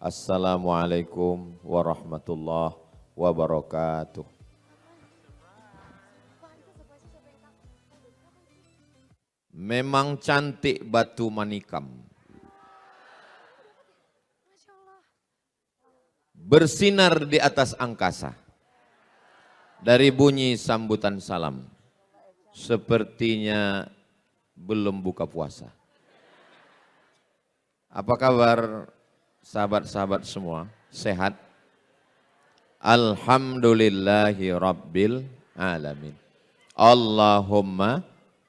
Assalamualaikum warahmatullahi wabarakatuh. Memang cantik batu manikam. Bersinar di atas angkasa. Dari bunyi sambutan salam. Sepertinya belum buka puasa. Apa kabar sahabat-sahabat semua? Sehat? Alhamdulillahi rabbil alamin. Allahumma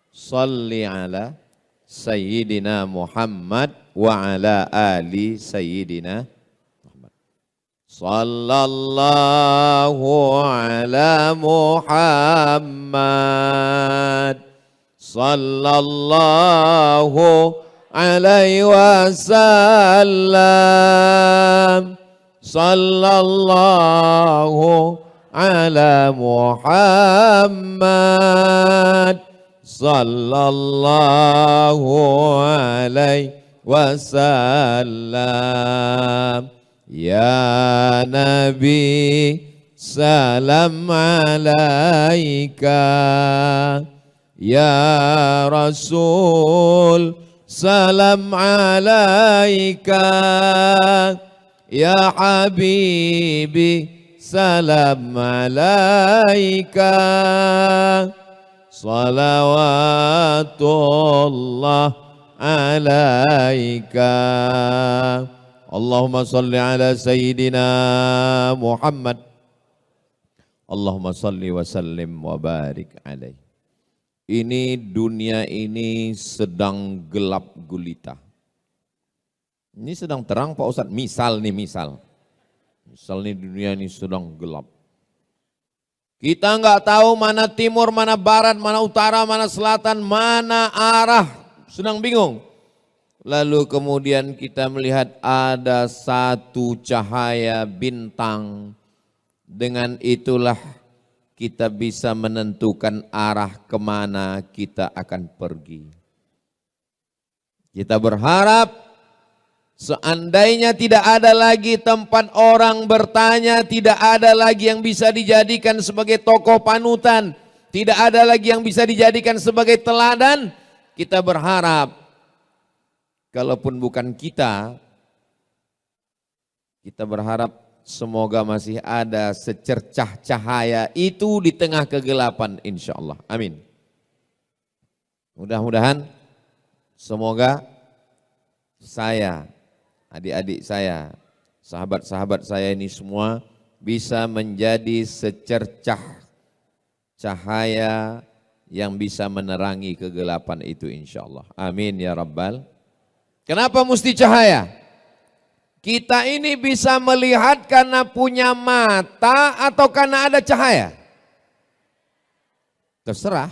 salli ala Sayyidina Muhammad wa ala ali Sayyidina Muhammad. Sallallahu ala Muhammad. Sallallahu alaihi wasallam. Sallallahu ala Muhammad. Sallallahu alaihi wasallam. Ya Nabi salam alaika. Ya Rasul salam alaika. Ya Habibi salam alaika. Salawatullah alaika. Allahumma salli ala Sayyidina Muhammad. Allahumma salli wa sallim wa barik alaih. Ini dunia ini sedang gelap gulita. Ini sedang terang Pak Ustadz. Misal nih dunia ini sedang gelap. Kita nggak tahu mana timur, mana barat, mana utara, mana selatan, mana arah. Sedang bingung. Lalu kemudian kita melihat ada satu cahaya bintang. Dengan itulah kita bisa menentukan arah kemana kita akan pergi. Kita berharap seandainya tidak ada lagi tempat orang bertanya, tidak ada lagi yang bisa dijadikan sebagai tokoh panutan, tidak ada lagi yang bisa dijadikan sebagai teladan, kita berharap kalaupun bukan kita berharap semoga masih ada secercah cahaya itu di tengah kegelapan insya Allah. Amin. Mudah-mudahan semoga saya, adik-adik saya, sahabat-sahabat saya ini semua bisa menjadi secercah cahaya yang bisa menerangi kegelapan itu insya Allah. Amin ya Rabbal. Kenapa mesti cahaya? Kita ini bisa melihat karena punya mata atau karena ada cahaya? Terserah.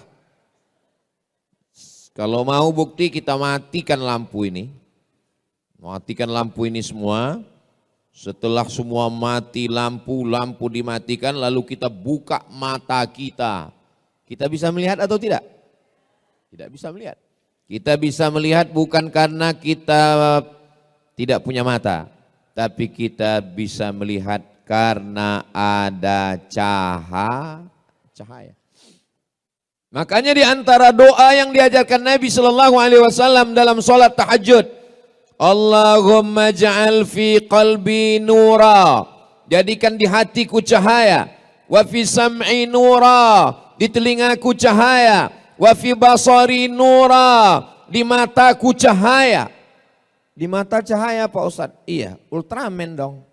Kalau mau bukti kita matikan lampu ini. Matikan lampu ini semua. Setelah semua mati lampu dimatikan lalu kita buka mata kita. Kita bisa melihat atau tidak? Tidak bisa melihat. Kita bisa melihat bukan karena kita tidak punya mata. Tapi kita bisa melihat karena ada cahaya. Makanya di antara doa yang diajarkan Nabi SAW dalam sholat tahajud. Allahumma ja'al fi qalbi nura. Jadikan di hatiku cahaya. Wa fi sam'i nura. Di telingaku cahaya. Wa fi basari nura. Di mataku cahaya. Di mata cahaya Pak Ustadz? Iya, Ultraman dong.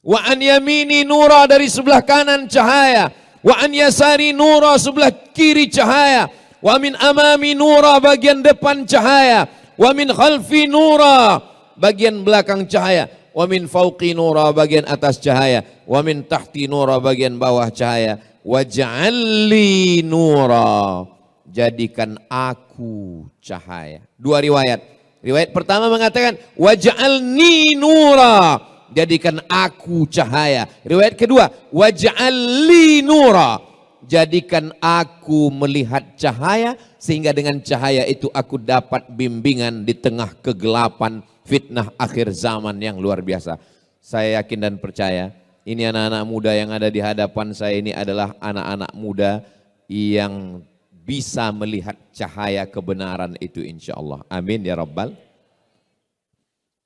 Wa an yamini nura, dari sebelah kanan cahaya. Wa an yasari nura, sebelah kiri cahaya. Wa min amami nura, bagian depan cahaya. Wa min khalfi nura, bagian belakang cahaya. Wa min fauqi nura, bagian atas cahaya. Wa min tahti nura, bagian bawah cahaya. Wa ja'alli nura, jadikan aku cahaya. Dua riwayat. Riwayat pertama mengatakan waj'alni nura, jadikan aku cahaya. Riwayat kedua waj'alli nura, jadikan aku melihat cahaya sehingga dengan cahaya itu aku dapat bimbingan di tengah kegelapan fitnah akhir zaman yang luar biasa. Saya yakin dan percaya ini anak-anak muda yang ada di hadapan saya ini adalah anak-anak muda yang bisa melihat cahaya kebenaran itu insya Allah. Amin ya Rabbal.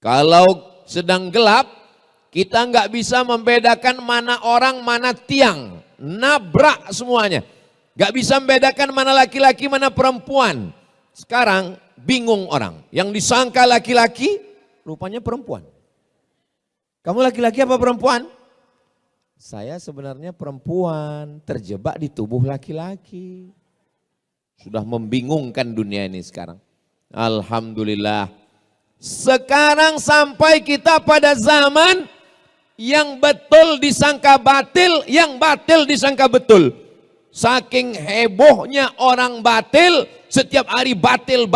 Kalau sedang gelap, kita nggak bisa membedakan mana orang, mana tiang. Nabrak semuanya. Nggak bisa membedakan mana laki-laki, mana perempuan. Sekarang bingung orang. Yang disangka laki-laki, rupanya perempuan. Kamu laki-laki apa perempuan? Saya sebenarnya perempuan, terjebak di tubuh laki-laki. Sudah membingungkan dunia ini sekarang. Alhamdulillah. Sekarang sampai kita pada zaman yang betul disangka batil, yang batil disangka betul. Saking hebohnya orang batil, setiap hari batil,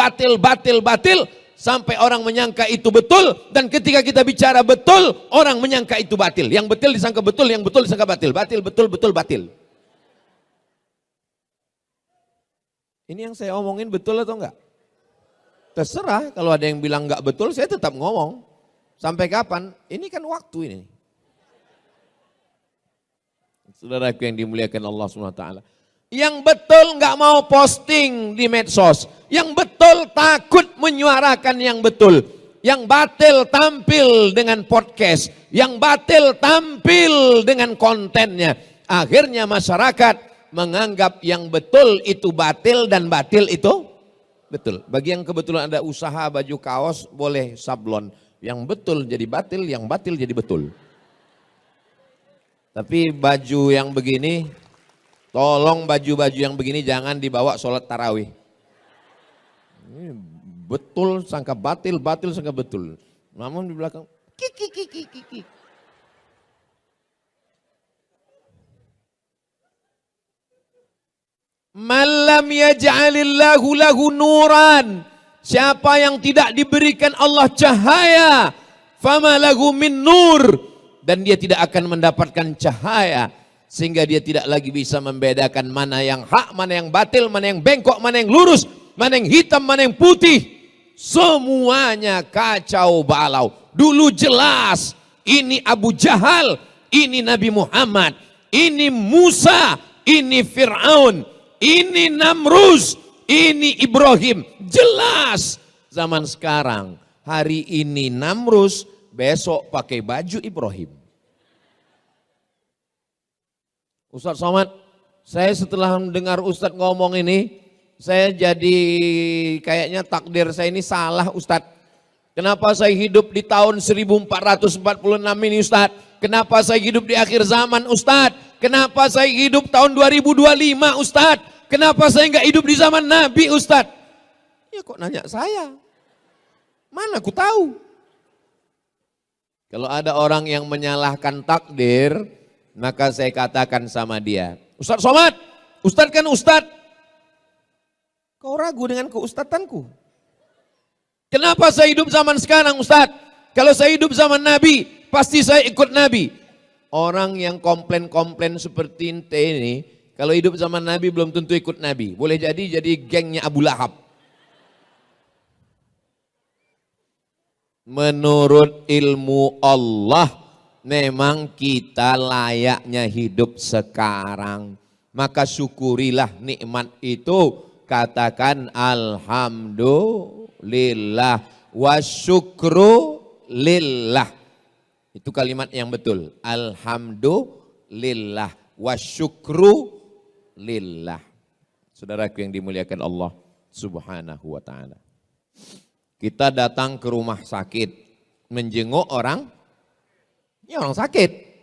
sampai orang menyangka itu betul, dan ketika kita bicara betul, orang menyangka itu batil. Yang betul disangka betul, yang betul disangka batil. Batil, betul, betul, batil. Ini yang saya omongin betul atau enggak? Terserah, kalau ada yang bilang enggak betul, saya tetap ngomong. Sampai kapan? Ini kan waktu ini. Saudaraku yang dimuliakan Allah SWT. Yang betul enggak mau posting di medsos. Yang betul takut menyuarakan yang betul. Yang batil tampil dengan podcast. Yang batil tampil dengan kontennya. Akhirnya masyarakat menganggap yang betul itu batil dan batil itu betul. Bagi yang kebetulan ada usaha baju kaos boleh sablon. Yang betul jadi batil, yang batil jadi betul. Tapi baju yang begini, tolong baju-baju yang begini jangan dibawa sholat tarawih. Ini betul sangka batil, batil sangka betul. Namun di belakang kiki. Malam yaj'alillahu lahu nuran. Siapa yang tidak diberikan Allah cahaya, fama lahu min nur. Dan dia tidak akan mendapatkan cahaya. Sehingga dia tidak lagi bisa membedakan mana yang hak, mana yang batil, mana yang bengkok, mana yang lurus, mana yang hitam, mana yang putih. Semuanya kacau balau. Dulu jelas, ini Abu Jahal, ini Nabi Muhammad, ini Musa, ini Fir'aun, ini Namrus, ini Ibrahim. Jelas. Zaman sekarang, hari ini Namrus, besok pakai baju Ibrahim. Ustadz Somad, saya setelah mendengar Ustadz ngomong ini, saya jadi kayaknya takdir saya ini salah Ustadz. Kenapa saya hidup di tahun 1446 ini Ustadz? Kenapa saya hidup di akhir zaman Ustadz? Kenapa saya hidup tahun 2025 Ustadz? Kenapa saya nggak hidup di zaman Nabi Ustadz? Ya kok nanya saya? Mana aku tahu? Kalau ada orang yang menyalahkan takdir, maka saya katakan sama dia, Ustadz Somad, Ustadz kan Ustadz. Kau ragu dengan keustatanku. Kenapa saya hidup zaman sekarang Ustadz? Kalau saya hidup zaman Nabi, pasti saya ikut Nabi. Orang yang komplain-komplain seperti ente ini, kalau hidup zaman Nabi belum tentu ikut Nabi. Boleh jadi gengnya Abu Lahab. Menurut ilmu Allah, memang kita layaknya hidup sekarang. Maka syukurilah nikmat itu. Katakan alhamdulillah wa syukru lillah. Itu kalimat yang betul. Alhamdulillah wa syukru lillah. Saudaraku yang dimuliakan Allah Subhanahu wa ta'ala. Kita datang ke rumah sakit, menjenguk orang, ya orang sakit.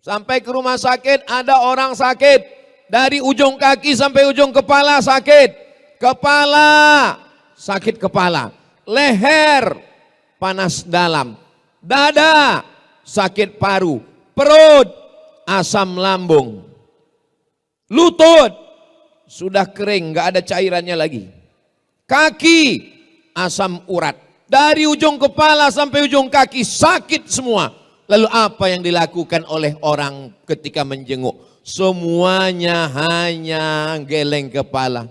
Sampai ke rumah sakit ada orang sakit, dari ujung kaki sampai ujung kepala sakit. Kepala, sakit kepala. Leher, panas dalam. Dada, sakit paru. Perut, asam lambung. Lutut, sudah kering, gak ada cairannya lagi. Kaki, asam urat. Dari ujung kepala sampai ujung kaki sakit semua. Lalu apa yang dilakukan oleh orang ketika menjenguk? Semuanya hanya geleng kepala.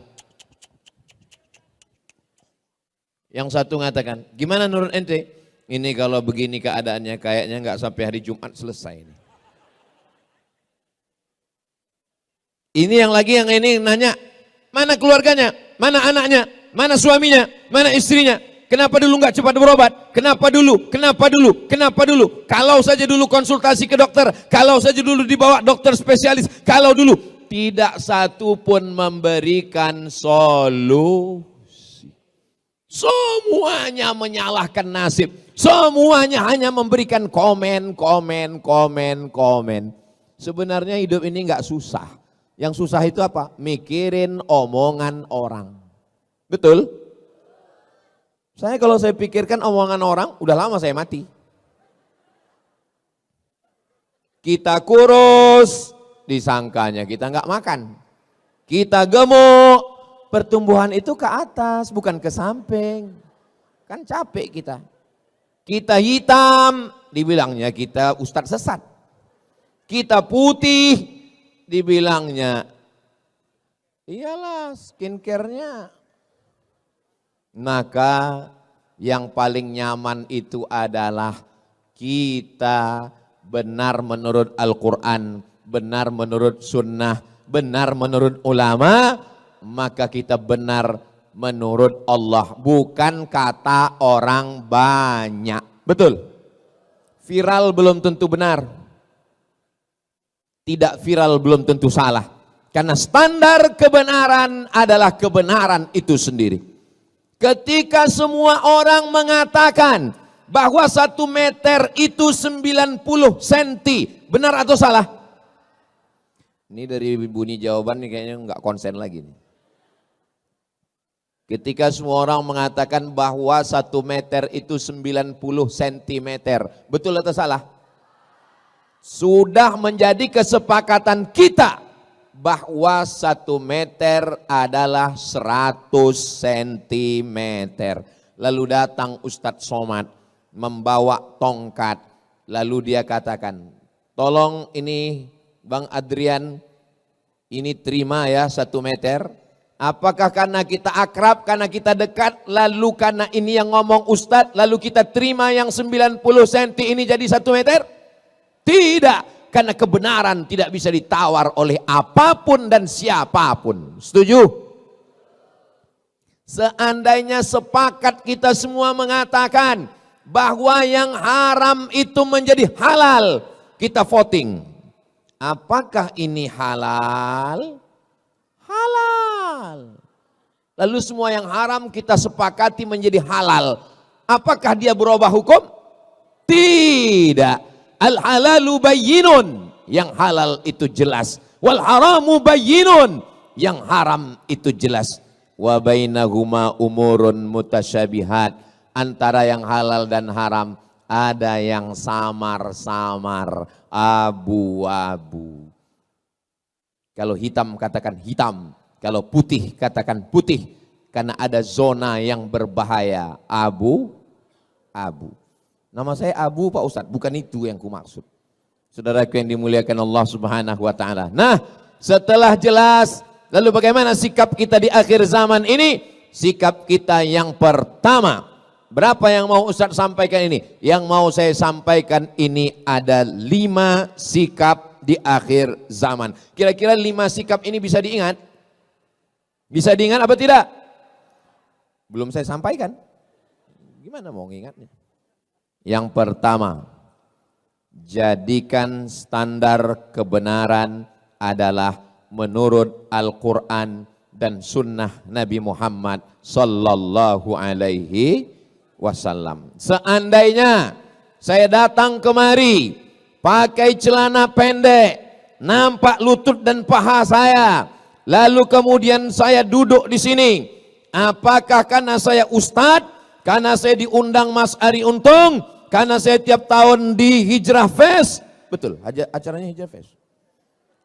Yang satu mengatakan, gimana menurut ente? Ini kalau begini keadaannya kayaknya nggak sampai hari Jumat selesai. Ini yang ini nanya, mana keluarganya, mana anaknya, mana suaminya, mana istrinya? Kenapa dulu nggak cepat berobat? Kenapa dulu? Kenapa dulu? Kenapa dulu? Kalau saja dulu konsultasi ke dokter, kalau saja dulu dibawa dokter spesialis, kalau dulu tidak satu pun memberikan solusi. Semuanya menyalahkan nasib, semuanya hanya memberikan komen. Sebenarnya hidup ini nggak susah. Yang susah itu apa? Mikirin omongan orang. Betul? Kalau saya pikirkan omongan orang, udah lama saya mati. Kita kurus, disangkanya kita nggak makan. Kita gemuk, pertumbuhan itu ke atas, bukan ke samping. Kan capek kita. Kita hitam, dibilangnya kita ustadz sesat. Kita putih, dibilangnya iyalah skincare-nya. Maka yang paling nyaman itu adalah kita benar menurut Al-Quran, benar menurut sunnah, benar menurut ulama, maka kita benar menurut Allah, bukan kata orang banyak. Betul? Viral belum tentu benar, tidak viral belum tentu salah, karena standar kebenaran adalah kebenaran itu sendiri. Ketika semua orang mengatakan bahwa 1 meter itu 90 cm, benar atau salah? Ini dari bunyi jawaban nih kayaknya nggak konsen lagi nih. Ketika semua orang mengatakan bahwa 1 meter itu 90 cm, betul atau salah? Sudah menjadi kesepakatan kita bahwa 1 meter adalah 100 cm. Lalu datang Ustadz Somad membawa tongkat. Lalu dia katakan, tolong ini Bang Adrian, ini terima ya 1 meter. Apakah karena kita akrab, karena kita dekat, lalu karena ini yang ngomong Ustadz, lalu kita terima yang 90 cm ini jadi 1 meter? Tidak. Karena kebenaran tidak bisa ditawar oleh apapun dan siapapun. Setuju? Seandainya sepakat kita semua mengatakan bahwa yang haram itu menjadi halal, kita voting. Apakah ini halal? Halal. Lalu semua yang haram kita sepakati menjadi halal. Apakah dia berubah hukum? Tidak. Al-halalu bayyinun, yang halal itu jelas. Wal haramu bayyinun, yang haram itu jelas. Wa bainahuma umurun mutasyabihat, antara yang halal dan haram ada yang samar-samar, abu-abu. Kalau hitam katakan hitam, kalau putih katakan putih, karena ada zona yang berbahaya, abu-abu. Nama saya Abu Pak Ustadz, bukan itu yang kumaksud. Saudaraku yang dimuliakan Allah Subhanahu wa taala. Nah, setelah jelas, lalu bagaimana sikap kita di akhir zaman ini? Sikap kita yang pertama. Berapa yang mau Ustadz sampaikan ini? Yang mau saya sampaikan ini ada 5 sikap di akhir zaman. Kira-kira 5 sikap ini bisa diingat? Bisa diingat apa tidak? Belum saya sampaikan. Gimana mau ngingatnya? Yang pertama, jadikan standar kebenaran adalah menurut Al-Quran dan sunnah Nabi Muhammad Sallallahu Alaihi Wasallam. Seandainya saya datang kemari pakai celana pendek, nampak lutut dan paha saya, lalu kemudian saya duduk di sini, apakah karena saya ustadz, karena saya diundang Mas Ari Untung, karena saya tiap tahun di Hijrah Fest, betul, acaranya Hijrah Fest.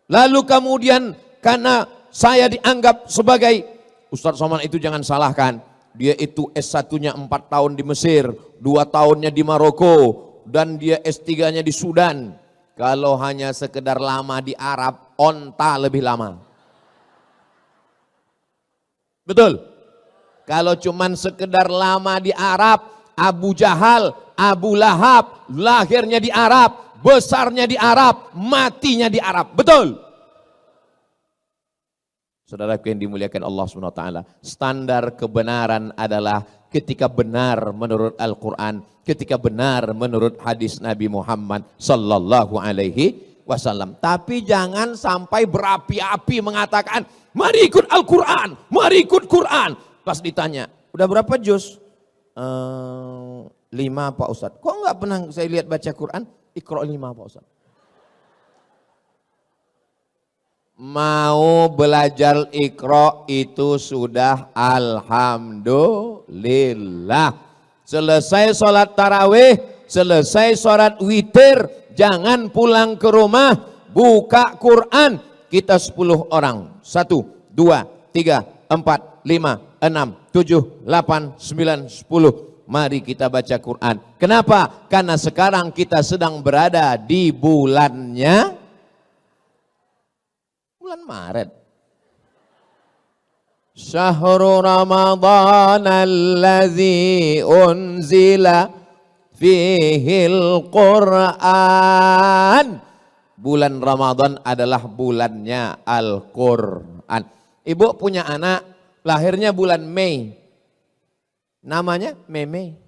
Lalu kemudian karena saya dianggap sebagai Ustadz Somad itu jangan salahkan, dia itu S1-nya 4 tahun di Mesir, 2 tahunnya di Maroko, dan dia S3-nya di Sudan. Kalau hanya sekedar lama di Arab, onta lebih lama. Betul? Kalau cuman sekedar lama di Arab, Abu Jahal, Abu Lahab, lahirnya di Arab, besarnya di Arab, matinya di Arab. Betul? Saudaraku yang dimuliakan Allah SWT, standar kebenaran adalah ketika benar menurut Al-Quran, ketika benar menurut hadis Nabi Muhammad Sallallahu Alaihi Wasallam. Tapi jangan sampai berapi-api mengatakan, mari ikut Al-Quran, mari ikut Quran. Pas ditanya, udah berapa juz? 5 Pak Ustadz. Kok enggak pernah saya lihat baca Quran? Iqra 5 Pak Ustadz. Mau belajar Iqra itu sudah alhamdulillah. Selesai sholat tarawih, selesai sholat witir, jangan pulang ke rumah, buka Quran. Kita 10 orang. 1, 2, 3, 4, 5, 6, 7, 8, 9, 10. Mari kita baca Quran. Kenapa? Karena sekarang kita sedang berada di bulannya bulan Maret. Syahrul Ramadan allazi unzila fihil Quran. Bulan Ramadan adalah bulannya Al-Quran. Ibu punya anak, lahirnya bulan Mei. Namanya Mei.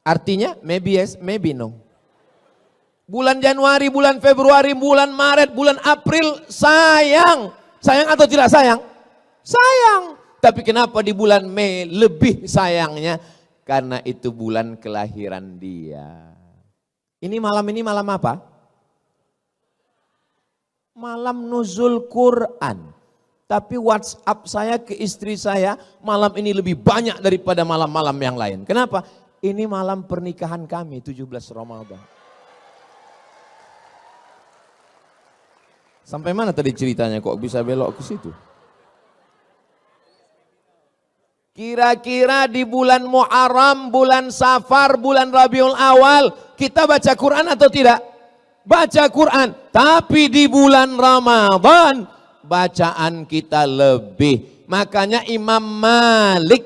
Artinya maybe yes, maybe no. Bulan Januari, bulan Februari, bulan Maret, bulan April, sayang. Sayang atau tidak sayang? Sayang. Tapi kenapa di bulan Mei lebih sayangnya? Karena itu bulan kelahiran dia. Ini malam apa? Malam nuzul Quran. Tapi WhatsApp saya ke istri saya, malam ini lebih banyak daripada malam-malam yang lain. Kenapa? Ini malam pernikahan kami, 17 Ramadan. Sampai mana tadi ceritanya kok bisa belok ke situ? Kira-kira di bulan Muharram, bulan Safar, bulan Rabiul Awal, kita baca Quran atau tidak? Baca Quran. Tapi di bulan Ramadan, bacaan kita lebih. Makanya Imam Malik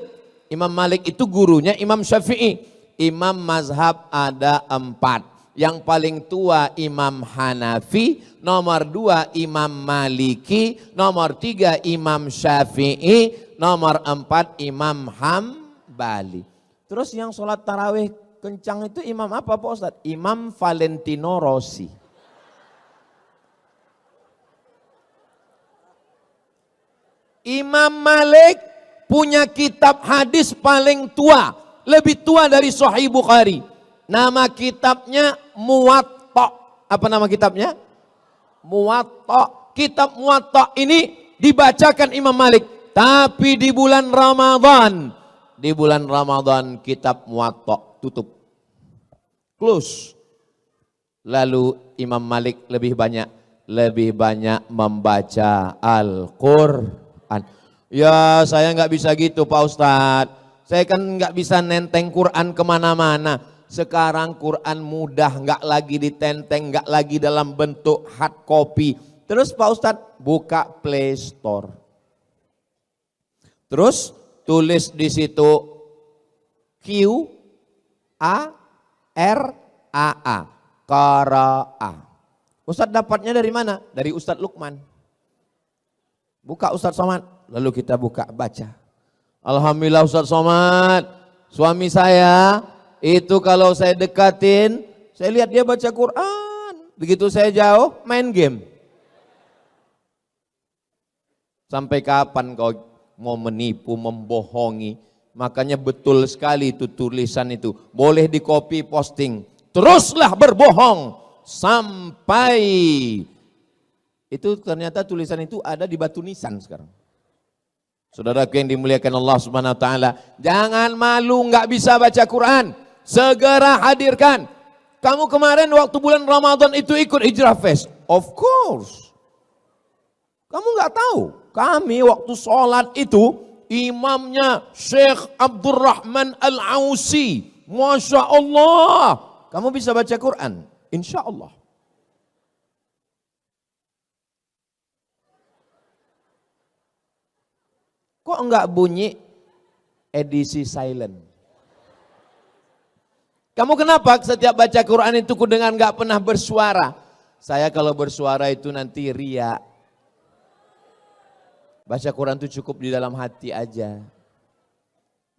itu gurunya Imam Syafi'i. Imam mazhab ada 4. Yang paling tua Imam Hanafi, nomor 2 Imam Maliki, nomor 3 Imam Syafi'i, nomor 4 Imam Hambali. Terus yang sholat tarawih kencang itu imam apa Pak Ustadz? Imam Valentino Rossi. Imam Malik punya kitab hadis paling tua, lebih tua dari Sahih Bukhari. Nama kitabnya Muwatta. Apa nama kitabnya? Muwatta. Kitab Muwatta ini dibacakan Imam Malik. Tapi di bulan Ramadan kitab Muwatta tutup. Close. Lalu Imam Malik lebih banyak membaca Al-Quran. Ya saya nggak bisa gitu Pak Ustadz. Saya kan nggak bisa nenteng Quran kemana-mana. Sekarang Quran mudah, nggak lagi ditenteng, nggak lagi dalam bentuk hard copy. Terus Pak Ustadz buka Play Store. Terus tulis di situ Q-A-R-A-A. Qara'a. Ustadz dapatnya dari mana? Dari Ustadz Lukman. Buka Ustadz Somad. Lalu kita baca. Alhamdulillah Ustadz Somad. Suami saya itu kalau saya dekatin, saya lihat dia baca Quran. Begitu saya jauh, main game. Sampai kapan kau mau menipu, membohongi? Makanya betul sekali itu tulisan itu. Boleh di copy posting. Teruslah berbohong. Sampai. Itu ternyata tulisan itu ada di batu nisan sekarang. Saudaraku yang dimuliakan Allah Subhanahu wa taala, jangan malu nggak bisa baca Quran. Segera hadirkan. Kamu kemarin waktu bulan Ramadan itu ikut Hijrah Fest? Of course. Kamu nggak tahu? Kami waktu sholat itu imamnya Syekh Abdurrahman Al-Ausi. Masya Allah. Kamu bisa baca Quran? Insya Allah. Kok enggak bunyi edisi silent? Kamu kenapa setiap baca Quran itu kudengar enggak pernah bersuara? Saya kalau bersuara itu nanti riya. Baca Quran itu cukup di dalam hati aja.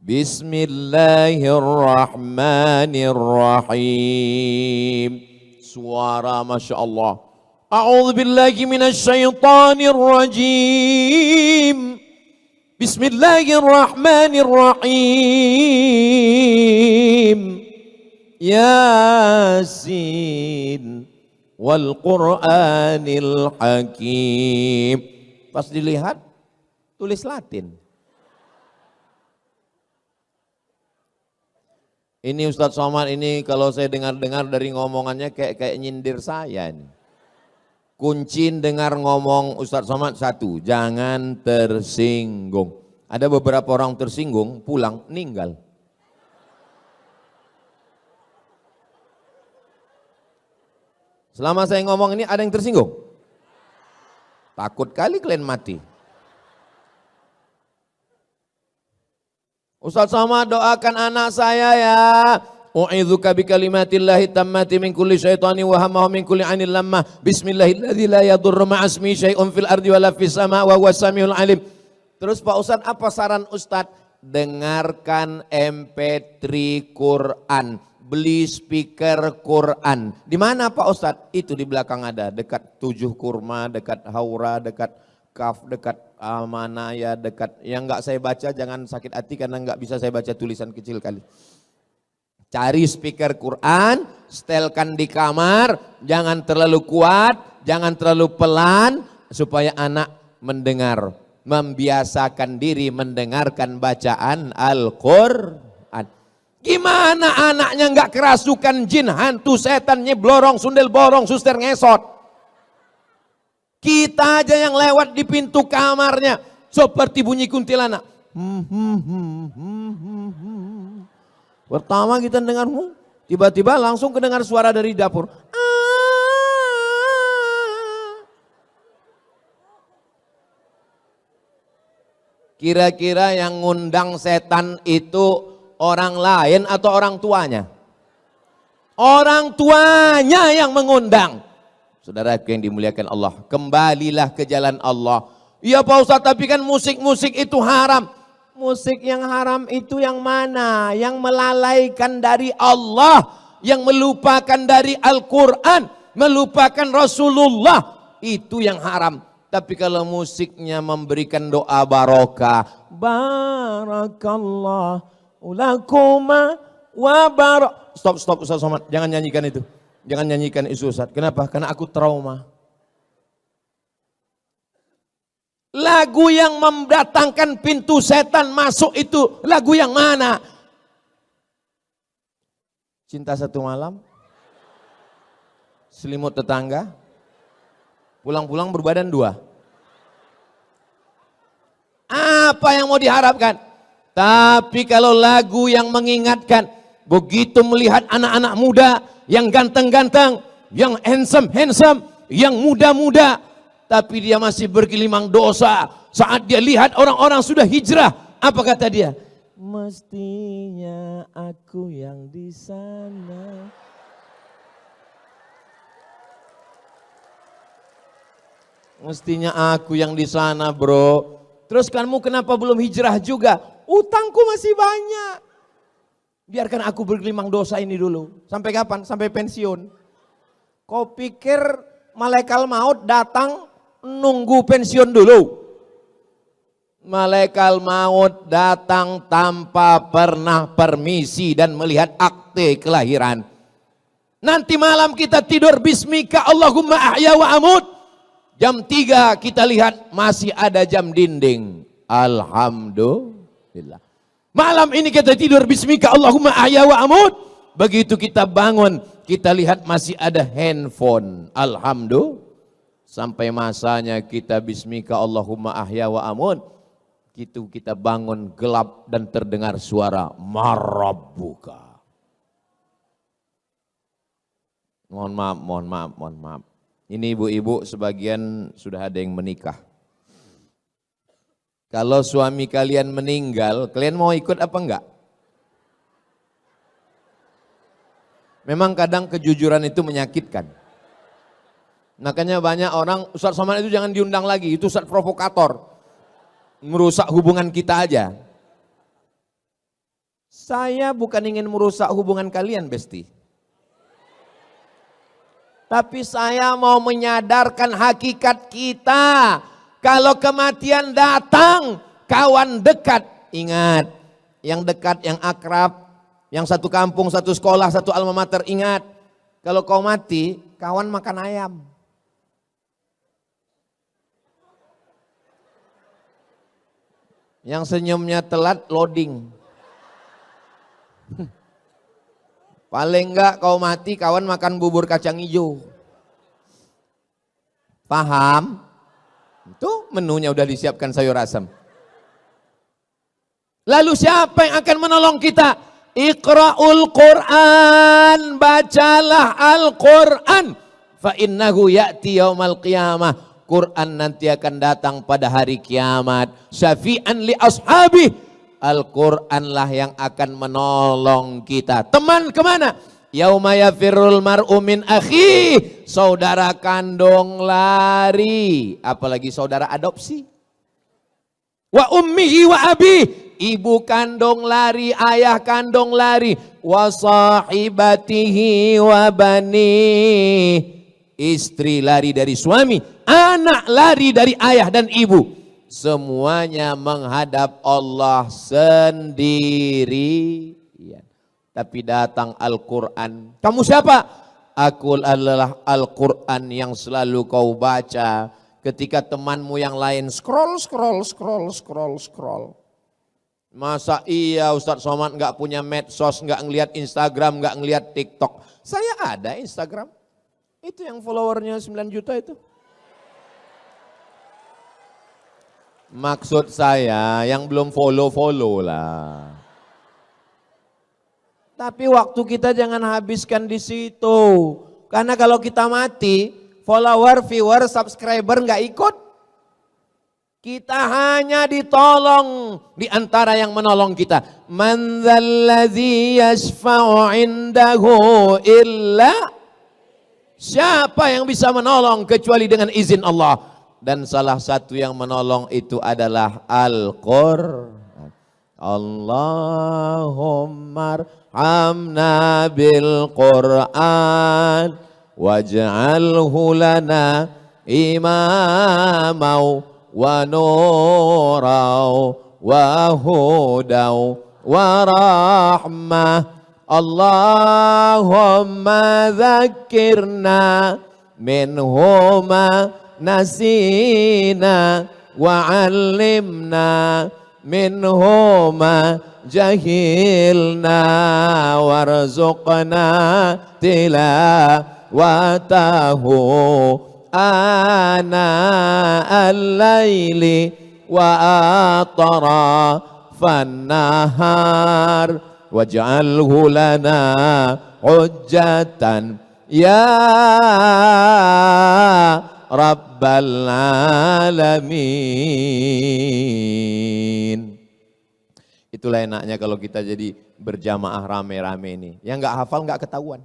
Bismillahirrahmanirrahim. Suara Masya Allah. A'udzu billahi minasyaitonir rajim. Bismillahirrahmanirrahim. Yasin wal Qur'anil Hakim. Pas dilihat tulis Latin. Ini Ustadz Somad ini kalau saya dengar-dengar dari ngomongannya kayak nyindir saya ini. Kunci dengar ngomong Ustadz Somad satu, jangan tersinggung. Ada beberapa orang tersinggung, pulang, meninggal. Selama saya ngomong ini ada yang tersinggung? Takut kali kalian mati. Ustadz Somad doakan anak saya ya. U'idzuka bikalimatillahi tammati min kulli syaitani wa hammahu min kulli 'ainil lammah. Bismillahilladzi la yadurru ma'asmi syai'un fil ardi wala fis sama' wa huwas samiul 'alim. Terus Pak Ustadz, apa saran Ustadz? Dengarkan MP3 Quran, beli speaker Quran. Di mana Pak Ustadz? Itu di belakang ada, dekat 7 Kurma, dekat Haura, dekat Kaf, dekat Amanaya, dekat yang enggak saya baca jangan sakit hati karena enggak bisa saya baca tulisan kecil kali. Cari speaker Quran, setelkan di kamar, jangan terlalu kuat, jangan terlalu pelan supaya anak mendengar, membiasakan diri mendengarkan bacaan Al-Quran. Gimana anaknya enggak kerasukan jin, hantu, setan, nyeblorong, sundel borong, suster ngesot. Kita aja yang lewat di pintu kamarnya seperti bunyi kuntilanak. Pertama kita dengar, tiba-tiba langsung kedengar suara dari dapur. Kira-kira yang ngundang setan itu orang lain atau orang tuanya? Orang tuanya yang mengundang. Saudaraku yang dimuliakan Allah, kembalilah ke jalan Allah. Iya Pak Ustadz, tapi kan musik-musik itu haram. Musik yang haram itu yang mana? Yang melalaikan dari Allah, yang melupakan dari Al-Quran, melupakan Rasulullah, itu yang haram. Tapi kalau musiknya memberikan doa barokah, barakallahu lakuma wa barak. Stop Ustaz Somad, jangan nyanyikan itu. Jangan nyanyikan itu Ustaz. Kenapa? Karena aku trauma. Lagu yang mendatangkan pintu setan masuk itu lagu yang mana? Cinta Satu Malam? Selimut Tetangga? Pulang-pulang berbadan dua? Apa yang mau diharapkan? Tapi kalau lagu yang mengingatkan, begitu melihat anak-anak muda yang ganteng-ganteng, yang handsome, yang muda-muda, tapi dia masih bergelimang dosa. Saat dia lihat orang-orang sudah hijrah, apa kata dia? Mestinya aku yang di sana. Mestinya aku yang di sana, bro. Terus kamu kenapa belum hijrah juga? Utangku masih banyak. Biarkan aku bergelimang dosa ini dulu. Sampai kapan? Sampai pensiun. Kau pikir malaikat maut datang nunggu pensiun dulu? Malaikat maut datang tanpa pernah permisi dan melihat akte kelahiran. Nanti malam kita tidur bismika Allahumma ahya wa amut. Jam 3 kita lihat masih ada jam dinding. Alhamdulillah. Malam ini kita tidur bismika Allahumma ahya wa amut. Begitu kita bangun, kita lihat masih ada handphone. Alhamdulillah. Sampai masanya kita bismika Allahumma ahya wa amut. Gitu kita bangun gelap dan terdengar suara marabbuka. Mohon maaf. Ini ibu-ibu sebagian sudah ada yang menikah. Kalau suami kalian meninggal, kalian mau ikut apa enggak? Memang kadang kejujuran itu menyakitkan. Makanya banyak orang, Ustaz Somad itu jangan diundang lagi, itu Ustaz provokator. Merusak hubungan kita aja. Saya bukan ingin merusak hubungan kalian, Besti. Tapi saya mau menyadarkan hakikat kita. Kalau kematian datang, kawan dekat. Ingat, yang dekat, yang akrab, yang satu kampung, satu sekolah, satu alma mater, ingat. Kalau kau mati, kawan makan ayam. Yang senyumnya telat, loading. Paling enggak kau mati, kawan makan bubur kacang hijau. Paham? Itu menunya udah disiapkan sayur asam. Lalu siapa yang akan menolong kita? Iqra'ul Qur'an, bacalah Al-Qur'an. Fa innahu ya'ti yaumal qiyamah. Quran nanti akan datang pada hari kiamat. Syafi'an li ashabi. Al-Quran lah yang akan menolong kita. Teman kemana? Yauma yafirrul mar'u min akhi. Saudara kandung lari. Apalagi saudara adopsi. Wa ummihi wa abi. Ibu kandung lari, ayah kandung lari. Wa sahibatihi wa bani. Istri lari dari suami, anak lari dari ayah dan ibu. Semuanya menghadap Allah sendiri. Tapi datang Al-Quran. Kamu siapa? Aku adalah Al-Quran yang selalu kau baca. Ketika temanmu yang lain scroll. Masa iya Ustaz Somad nggak punya medsos, nggak ngelihat Instagram, nggak ngelihat TikTok. Saya ada Instagram. Itu yang followernya 9 juta itu. Maksud saya yang belum follow lah. Tapi waktu kita jangan habiskan di situ. Karena kalau kita mati, follower, viewer, subscriber nggak ikut. Kita hanya ditolong di antara yang menolong kita. Man dzalladzi yashfa'u 'indahu illa. Siapa yang bisa menolong kecuali dengan izin Allah. Dan salah satu yang menolong itu adalah Al-Qur'an. Allahumma arhamna bil Qur'an waj'alhu lana imamau wa nurau wa hudau wa rahmah. Allahumma dzakirna minhuma nasina wa 'allimna minhuma jahilna warzuqna tilawatahu ana al-laili wa atrafan nahar waj'alhu lana hujjatan ya Rabbal Alamin. Itulah enaknya kalau kita jadi berjamaah rame-rame ini. Yang nggak hafal nggak ketahuan.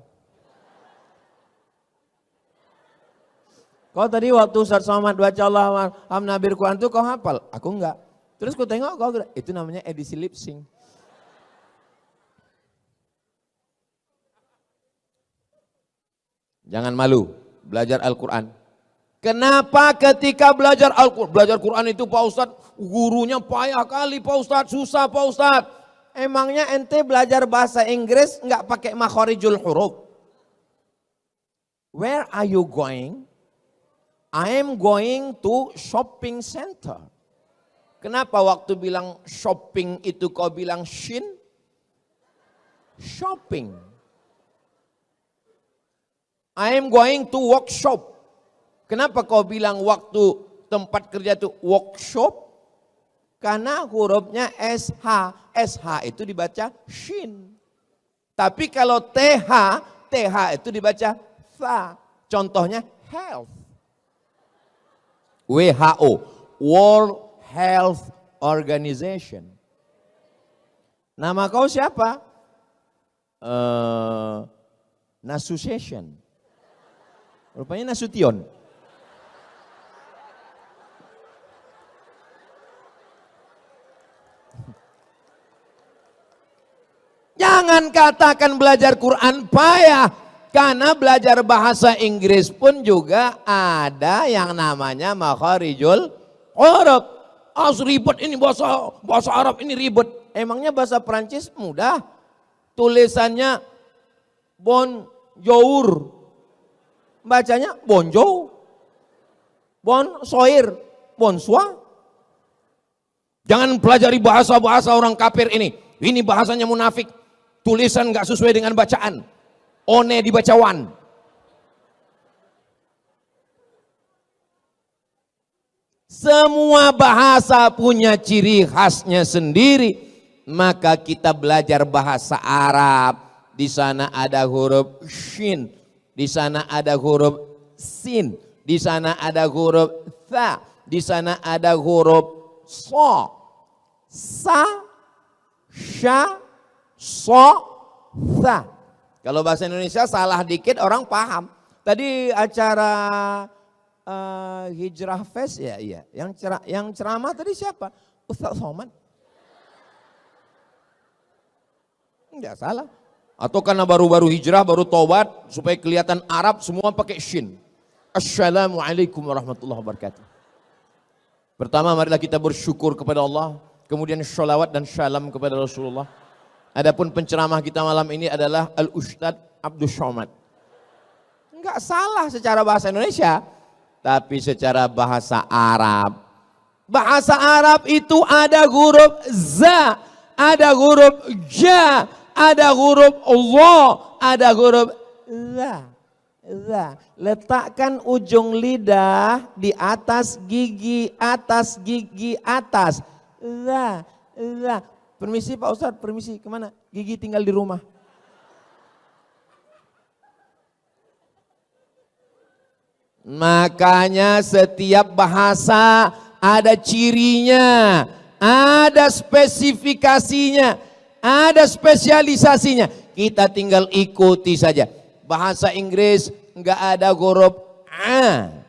Kau tadi waktu Ustaz Somad baca Allah Nabil Quran itu kau hafal? Aku enggak. Terus ku tengok kau, itu namanya edisi lip sync. Jangan malu belajar Al-Quran. Kenapa ketika belajar Al-Quran, belajar Quran itu Pak Ustadz, gurunya payah kali Pak Ustadz, susah Pak Ustadz. Emangnya ente belajar bahasa Inggris nggak pakai makhorijul huruf? Where are you going? I am going to shopping center. Kenapa waktu bilang shopping itu kau bilang shin? Shopping. I am going to workshop. Kenapa kau bilang waktu tempat kerja itu workshop? Karena hurufnya SH. SH itu dibaca shin. Tapi kalau TH, TH itu dibaca tha. Contohnya health. WHO, World Health Organization. Nama kau siapa? Nasution. Rupanya Nasution. Jangan katakan belajar Quran payah, karena belajar bahasa Inggris pun juga ada yang namanya makharijul huruf. Ribet ini bahasa Arab ini ribet. Emangnya bahasa Prancis mudah? Tulisannya bonjour, bacanya bonjour, bonsoir, bonsoir. Jangan pelajari bahasa-bahasa orang kafir ini. Ini bahasanya munafik. Tulisan nggak sesuai dengan bacaan. One dibaca wan. Semua bahasa punya ciri khasnya sendiri. Maka kita belajar bahasa Arab. Di sana ada huruf shin. Di sana ada huruf sin. Di sana ada huruf tha. Di sana ada huruf so. Sa. Sya. So. Tha. Kalau bahasa Indonesia salah dikit orang paham. Tadi acara Hijrah Fest ya, iya. Yang ceramah tadi siapa? Ustaz Somad. Enggak salah. Atau karena baru-baru hijrah, baru tobat, supaya kelihatan Arab, semua pakai shin. Assalamualaikum warahmatullahi wabarakatuh. Pertama, marilah kita bersyukur kepada Allah. Kemudian sholawat dan syalam kepada Rasulullah. Adapun penceramah kita malam ini adalah Al-Ustadz Abdul Somad. Enggak salah secara bahasa Indonesia, tapi secara bahasa Arab. Bahasa Arab itu ada huruf za, ada huruf ja, ada huruf Allah, ada huruf za. Letakkan ujung lidah di atas gigi atas. Za. Permisi Pak Ustadz, permisi, kemana? Gigi tinggal di rumah. Makanya setiap bahasa ada cirinya, ada spesifikasinya, ada spesialisasinya. Kita tinggal ikuti saja. Bahasa Inggris enggak ada huruf a,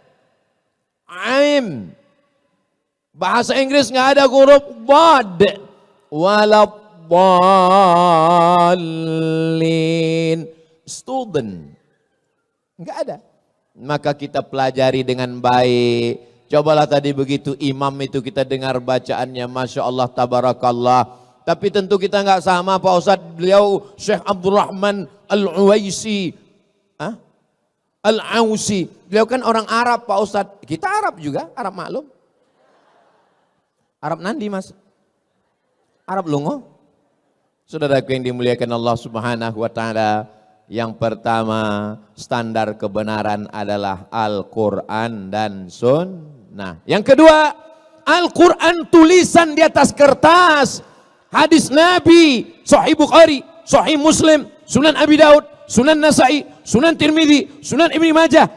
aim. Bahasa Inggris enggak ada huruf bad, waladdallin. Student. Enggak ada. Maka kita pelajari dengan baik. Cobalah tadi begitu imam itu kita dengar bacaannya, Masya Allah, tabarakallah. Tapi tentu kita nggak sama Pak Ustadz. Beliau Syekh Abdurrahman Al-Uwaisi, Al-Ausi. Beliau kan orang Arab Pak Ustadz. Kita Arab juga, Arab maklum. Arab Nandi Mas. Arab Lungo. Saudaraku yang dimuliakan Allah Subhanahu wa Ta'ala. Yang pertama, standar kebenaran adalah Al-Quran dan Sunnah. Yang kedua, Al-Quran tulisan di atas kertas. Hadis Nabi, Sahih Bukhari, Sahih Muslim, Sunan Abi Daud, Sunan Nasai, Sunan Tirmidzi, Sunan Ibnu Majah.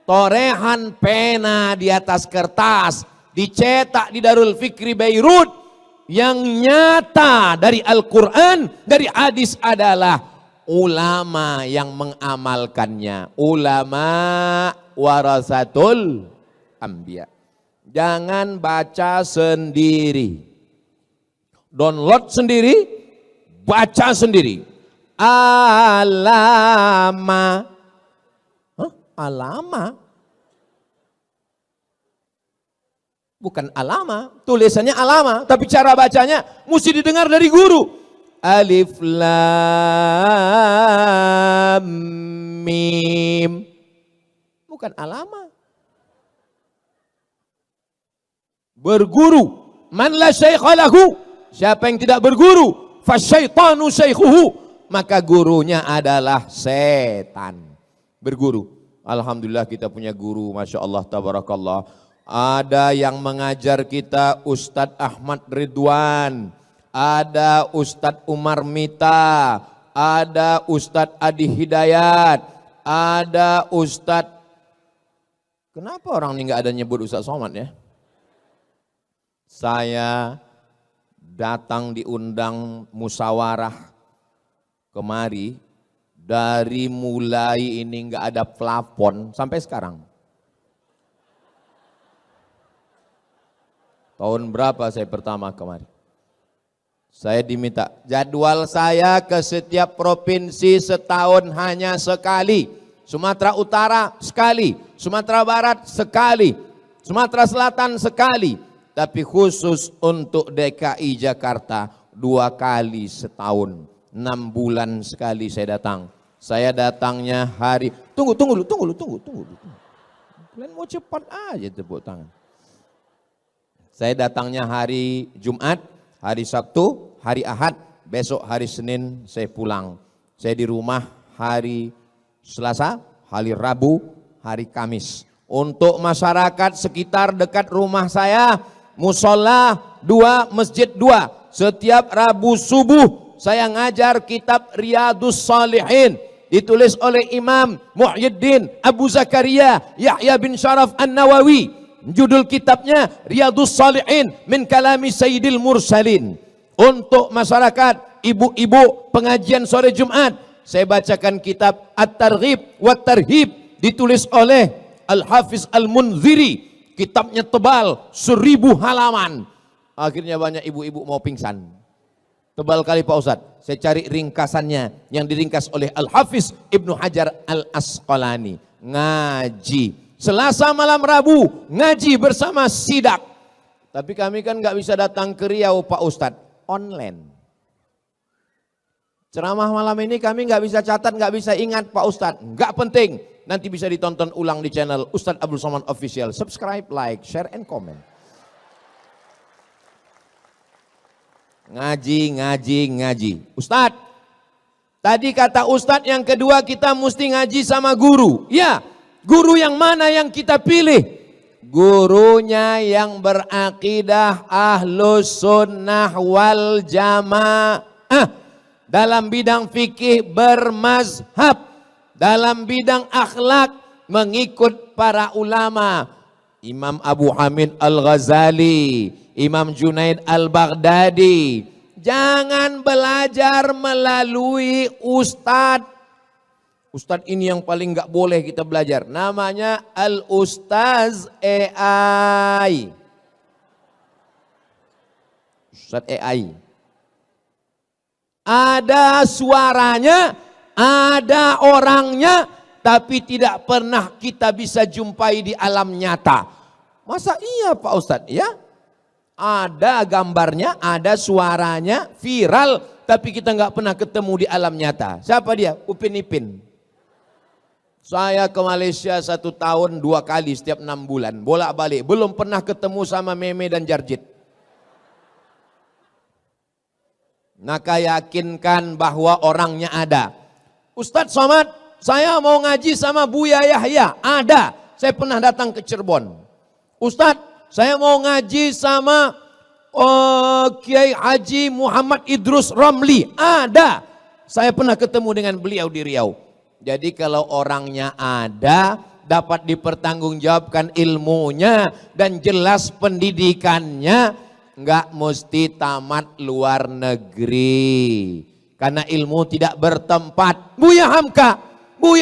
Torehan pena di atas kertas, dicetak di Darul Fikri Beirut. Yang nyata dari Al-Quran, dari hadis adalah ulama yang mengamalkannya. Ulama warasatul anbiya. Jangan baca sendiri. Download sendiri, baca sendiri. Alama. Alama? Bukan alama, tulisannya alama, tapi cara bacanya mesti didengar dari guru. Alif lam mim. Bukan alama. Berguru. Man la syaikha lahu. Siapa yang tidak berguru, fasyaitanu syaikhuhu. Maka gurunya adalah setan. Berguru. Alhamdulillah kita punya guru, Masya Allah, tabarakallah. Ada yang mengajar kita Ustadz Ahmad Ridwan. Ada Ustadz Umar Mita, ada Ustadz Adi Hidayat, ada Ustadz, kenapa orang ini nggak ada nyebut Ustadz Somad ya? Saya datang diundang musyawarah kemari, dari mulai ini nggak ada plafon sampai sekarang. Tahun berapa saya pertama kemari? Saya diminta jadwal saya ke setiap provinsi setahun hanya sekali. Sumatera Utara sekali, Sumatera Barat sekali, Sumatera Selatan sekali. Tapi khusus untuk DKI Jakarta 2 kali setahun, 6 bulan sekali saya datang. Saya datangnya hari, tunggu. Kalian mau cepat aja tepuk tangan. Saya datangnya hari Jumat, hari Sabtu, hari Ahad, besok hari Senin saya pulang. Saya di rumah hari Selasa, hari Rabu, hari Kamis. Untuk masyarakat sekitar dekat rumah saya, musola 2, masjid 2. Setiap Rabu subuh saya ngajar kitab Riyadhus Shalihin. Ditulis oleh Imam Muhyiddin Abu Zakaria Yahya bin Sharaf An-Nawawi. Judul kitabnya Riyadhus Shalihin min kalami Sayyidil Mursalin. Untuk masyarakat, ibu-ibu pengajian sore Jumat, saya bacakan kitab At-Targhib wa Tarhib, ditulis oleh Al-Hafiz Al-Munziri. Kitabnya tebal, 1000 halaman. Akhirnya banyak ibu-ibu mau pingsan. Tebal kali Pak Ustadz. Saya cari ringkasannya yang diringkas oleh Al-Hafiz Ibnu Hajar Al-Asqalani. Ngaji. Selasa malam Rabu, ngaji bersama sidak. Tapi kami kan nggak bisa datang ke Riau Pak Ustadz. Online. Ceramah malam ini kami nggak bisa catat, nggak bisa ingat Pak Ustadz. Nggak penting. Nanti bisa ditonton ulang di channel Ustadz Abdul Somad Official. Subscribe, like, share, and comment. Ngaji. Ustadz, tadi kata Ustadz yang kedua kita mesti ngaji sama guru. Ya, guru yang mana yang kita pilih? Gurunya yang berakidah ahlus sunnah wal jamaah. Dalam bidang fikih bermazhab. Dalam bidang akhlak mengikut para ulama. Imam Abu Hamid Al-Ghazali, Imam Junaid Al-Baghdadi. Jangan belajar melalui ustadz. Ustadz ini yang paling nggak boleh kita belajar. Namanya Al-Ustaz AI. Ustadz AI. Ada suaranya, ada orangnya, tapi tidak pernah kita bisa jumpai di alam nyata. Masa iya Pak Ustadz? Ya, ada gambarnya, ada suaranya, viral, tapi kita nggak pernah ketemu di alam nyata. Siapa dia? Upin Ipin. Saya ke Malaysia 1 tahun 2 kali setiap 6 bulan, bolak-balik. Belum pernah ketemu sama Meme dan Jarjit. Maka yakinkan bahwa orangnya ada. Ustadz Somad, saya mau ngaji sama Buya Yahya. Ada, saya pernah datang ke Cirebon. Ustadz, saya mau ngaji sama Kiai Haji Muhammad Idrus Ramli. Ada, saya pernah ketemu dengan beliau di Riau. Jadi kalau orangnya ada, dapat dipertanggungjawabkan ilmunya dan jelas pendidikannya, nggak mesti tamat luar negeri. Karena ilmu tidak bertempat. Buya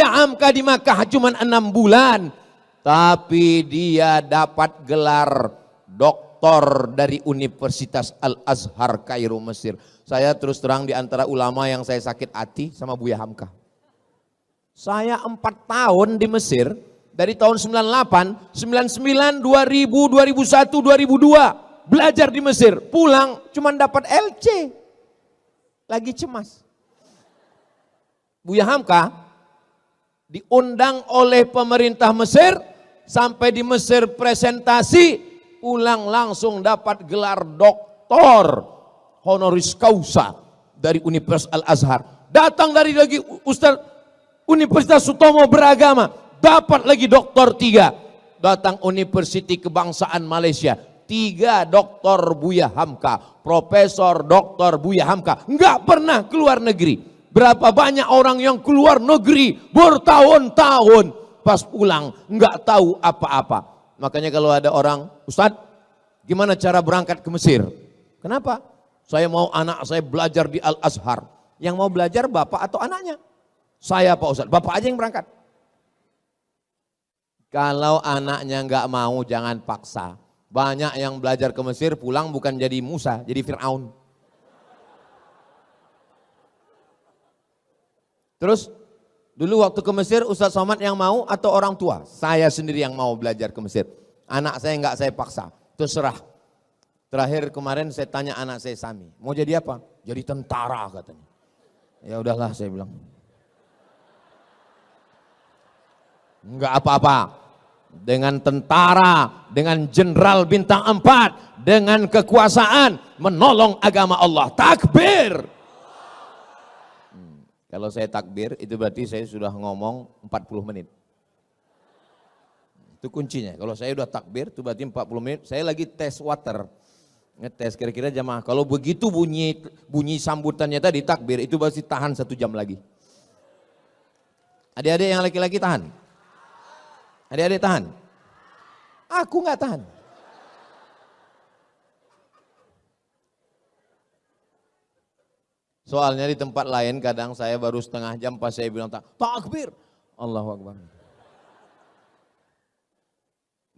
Hamka di Makkah cuma 6 bulan. Tapi dia dapat gelar doktor dari Universitas Al-Azhar Kairo Mesir. Saya terus terang di antara ulama yang saya sakit hati sama Buya Hamka. Saya 4 tahun di Mesir. Dari tahun 98, 99, 2000, 2001, 2002. Belajar di Mesir, pulang cuma dapat LC. Lagi cemas. Buya Hamka diundang oleh pemerintah Mesir, sampai di Mesir presentasi, pulang langsung dapat gelar doktor honoris causa dari Universitas Al-Azhar. Datang dari lagi Ustaz Universitas Sutomo Beragama, dapat lagi doktor 3. Datang Universiti Kebangsaan Malaysia, 3 doktor Buya Hamka, Profesor Doktor Buya Hamka, nggak pernah keluar negeri. Berapa banyak orang yang keluar negeri bertahun-tahun, pas pulang nggak tahu apa-apa. Makanya kalau ada orang, Ustadz, gimana cara berangkat ke Mesir? Kenapa? Saya mau anak saya belajar di Al-Azhar. Yang mau belajar bapak atau anaknya? Saya Pak Ustadz, bapak aja yang berangkat. Kalau anaknya nggak mau jangan paksa. Banyak yang belajar ke Mesir pulang bukan jadi Musa, jadi Fir'aun. Terus dulu waktu ke Mesir Ustadz Somad yang mau atau orang tua? Saya sendiri yang mau belajar ke Mesir. Anak saya nggak saya paksa, terserah. Terakhir kemarin saya tanya anak saya Sami, mau jadi apa? Jadi tentara katanya. Ya udahlah saya bilang. Enggak apa-apa. Dengan tentara, dengan jenderal bintang 4, dengan kekuasaan menolong agama Allah. Takbir. Kalau saya takbir itu berarti saya sudah ngomong 40 menit. Itu kuncinya. Kalau saya udah takbir itu berarti 40 menit. Saya lagi tes water. Ngetes kira-kira jamaah. Kalau begitu bunyi sambutannya tadi takbir itu berarti tahan 1 jam lagi. Adik-adik yang laki-laki tahan. Adik-adik tahan. Aku nggak tahan. Soalnya di tempat lain kadang saya baru setengah jam pas saya bilang takbir. Allahu Akbar.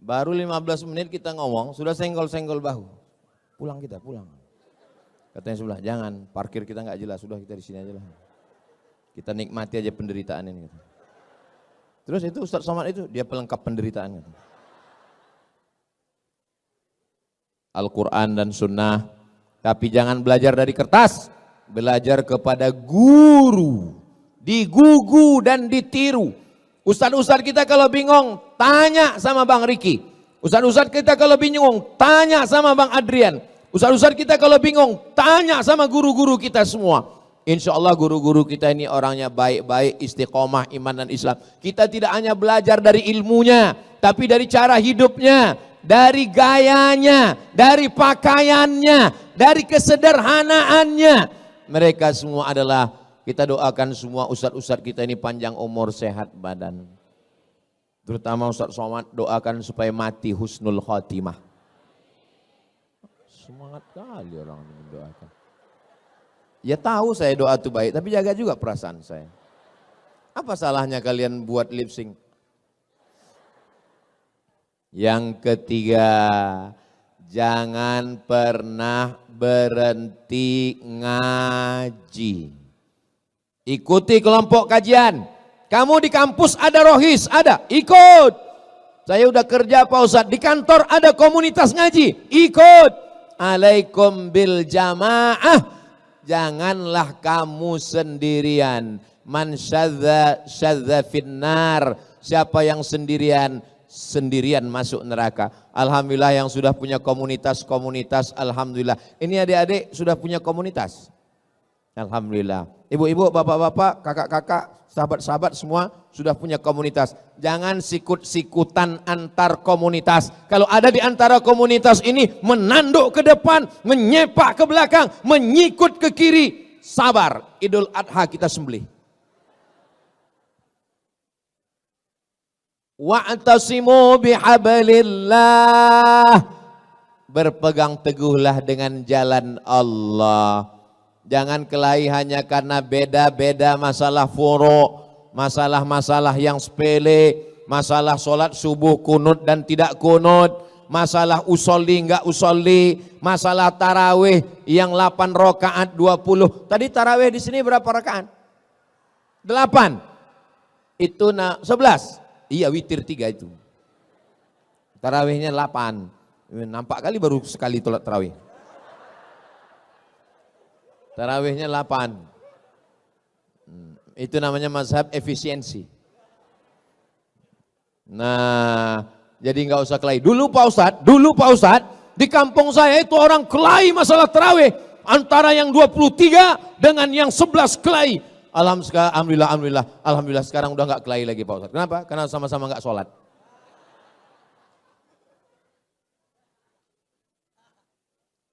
Baru 15 menit kita ngomong, sudah senggol-senggol bahu. Pulang kita, pulang. Katanya sebelah, jangan, parkir kita nggak jelas, sudah kita di sini aja lah. Kita nikmati aja penderitaan ini. Terus itu Ustadz Somad itu, dia pelengkap penderitaan. Al-Quran dan Sunnah, tapi jangan belajar dari kertas. Belajar kepada guru, digugu dan ditiru. Ustadz-ustadz kita kalau bingung, tanya sama Bang Riki. Ustadz-ustadz kita kalau bingung, tanya sama Bang Adrian. Ustadz-ustadz kita kalau bingung, tanya sama guru-guru kita semua. Insya Allah guru-guru kita ini orangnya baik-baik, istiqomah, iman dan Islam. Kita tidak hanya belajar dari ilmunya, tapi dari cara hidupnya, dari gayanya, dari pakaiannya, dari kesederhanaannya. Mereka semua adalah, kita doakan semua ustadz-ustadz kita ini panjang umur, sehat badan. Terutama Ustadz Somad, doakan supaya mati husnul khotimah. Semangat kali orang mendoakan. Ya tahu saya doa itu baik, tapi jaga juga perasaan saya. Apa salahnya kalian buat lip sync? Yang ketiga, jangan pernah berhenti ngaji. Ikuti kelompok kajian. Kamu di kampus ada rohis, ada, ikut. Saya udah kerja Pak Ustadz, di kantor ada komunitas ngaji, ikut. Alaikum bil jamaah. Janganlah kamu sendirian. Man syadza finnar. Siapa yang sendirian masuk neraka. Alhamdulillah yang sudah punya komunitas, alhamdulillah. Ini adik-adik sudah punya komunitas. Alhamdulillah. Ibu-ibu, bapak-bapak, kakak-kakak, sahabat-sahabat semua sudah punya komunitas. Jangan sikut-sikutan antar komunitas. Kalau ada di antara komunitas ini menanduk ke depan, menyepak ke belakang, menyikut ke kiri, sabar. Idul Adha kita sembelih. Wa'tasimu bihablillah. Berpegang teguhlah dengan jalan Allah. Jangan kelahi hanya karena beda-beda masalah furu', masalah-masalah yang sepele, masalah sholat subuh kunut dan tidak kunut, masalah usolli enggak usolli, masalah tarawih yang 8 rakaat 20. Tadi tarawih di sini berapa rakaat? 8. Itu 11. Iya, witir 3 itu. Tarawihnya 8. Nampak kali baru sekali tolat tarawih. Tarawihnya 8. Itu namanya mazhab efisiensi. Nah, jadi nggak usah kelahi. Dulu Pak Ustadz, di kampung saya itu orang kelahi masalah tarawih. Antara yang 23 dengan yang 11 kelahi. Alhamdulillah sekarang udah nggak kelahi lagi Pak Ustadz. Kenapa? Karena sama-sama nggak sholat.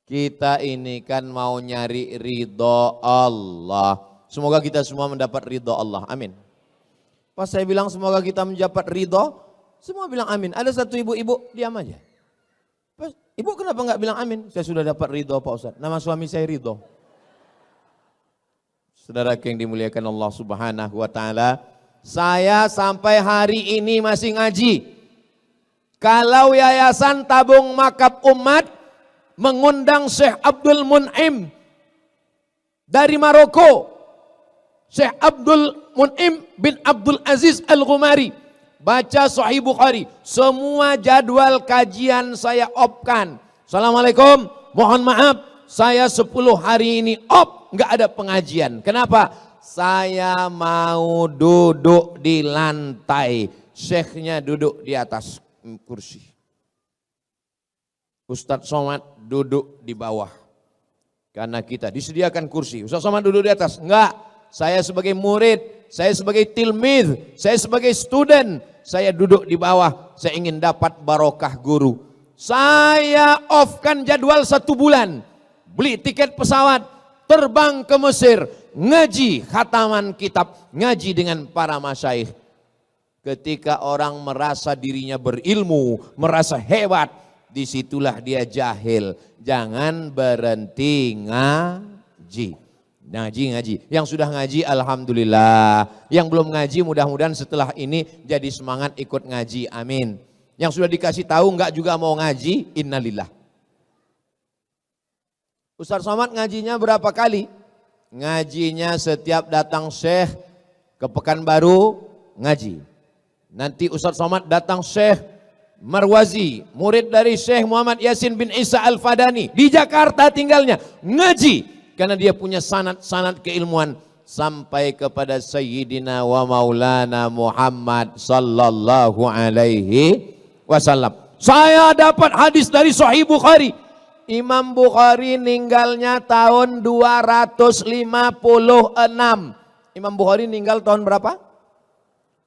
Kita ini kan mau nyari ridho Allah. Semoga kita semua mendapat ridho Allah. Amin. Pas saya bilang semoga kita mendapat ridho, semua bilang amin. Ada satu ibu-ibu diam aja. Ibu kenapa nggak bilang amin? Saya sudah dapat ridho Pak Ustadz. Nama suami saya Ridho. Saudara yang dimuliakan Allah Subhanahu wa taala, saya sampai hari ini masih ngaji. Kalau Yayasan Tabung Makab Umat mengundang Syekh Abdul Mun'im dari Maroko, Syekh Abdul Mun'im bin Abdul Aziz Al-Ghumari, baca Sahih Bukhari, semua jadwal kajian saya opkan. Assalamualaikum, mohon maaf, saya 10 hari ini nggak ada pengajian. Kenapa? Saya mau duduk di lantai, syekhnya duduk di atas kursi. Ustadz Somad duduk di bawah. Karena kita disediakan kursi. Ustadz Somad duduk di atas. Enggak, saya sebagai murid, saya sebagai tilmid, saya sebagai student, saya duduk di bawah. Saya ingin dapat barokah guru. Saya off-kan jadwal 1 bulan. Beli tiket pesawat, terbang ke Mesir, ngaji khataman kitab, ngaji dengan para masyaikh. Ketika orang merasa dirinya berilmu, merasa hebat, disitulah dia jahil. Jangan berhenti ngaji. Ngaji. Yang sudah ngaji alhamdulillah. Yang belum ngaji mudah-mudahan setelah ini jadi semangat ikut ngaji. Amin. Yang sudah dikasih tahu enggak juga mau ngaji, innalillah. Ustadz Somad ngajinya berapa kali? Ngajinya setiap datang Syekh ke Pekanbaru ngaji. Nanti Ustadz Somad datang Syekh Marwazi, murid dari Syekh Muhammad Yasin bin Isa Al-Fadani, di Jakarta tinggalnya, ngaji. Karena dia punya sanad keilmuan sampai kepada Sayyidina wa Maulana Muhammad sallallahu alaihi wasallam. Saya dapat hadis dari Sahih Bukhari. Imam Bukhari meninggalnya tahun 256. Imam Bukhari meninggal tahun berapa?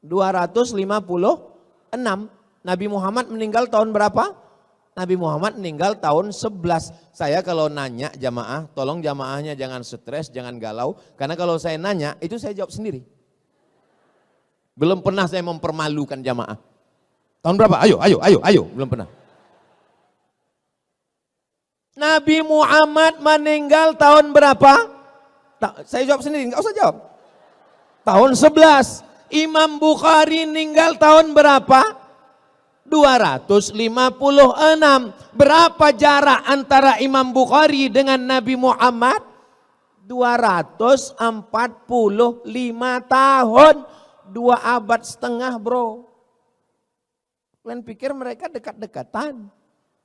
256. Nabi Muhammad meninggal tahun berapa? Nabi Muhammad meninggal tahun 11. Saya kalau nanya jamaah, tolong jamaahnya jangan stres, jangan galau. Karena kalau saya nanya, itu saya jawab sendiri. Belum pernah saya mempermalukan jamaah. Tahun berapa? Ayo. Belum pernah. Nabi Muhammad meninggal tahun berapa? Saya jawab sendiri, enggak usah jawab. Tahun 11. Imam Bukhari meninggal tahun berapa? 256. Berapa jarak antara Imam Bukhari dengan Nabi Muhammad? 245 tahun. 2 abad setengah bro. Kalian pikir mereka dekat-dekatan?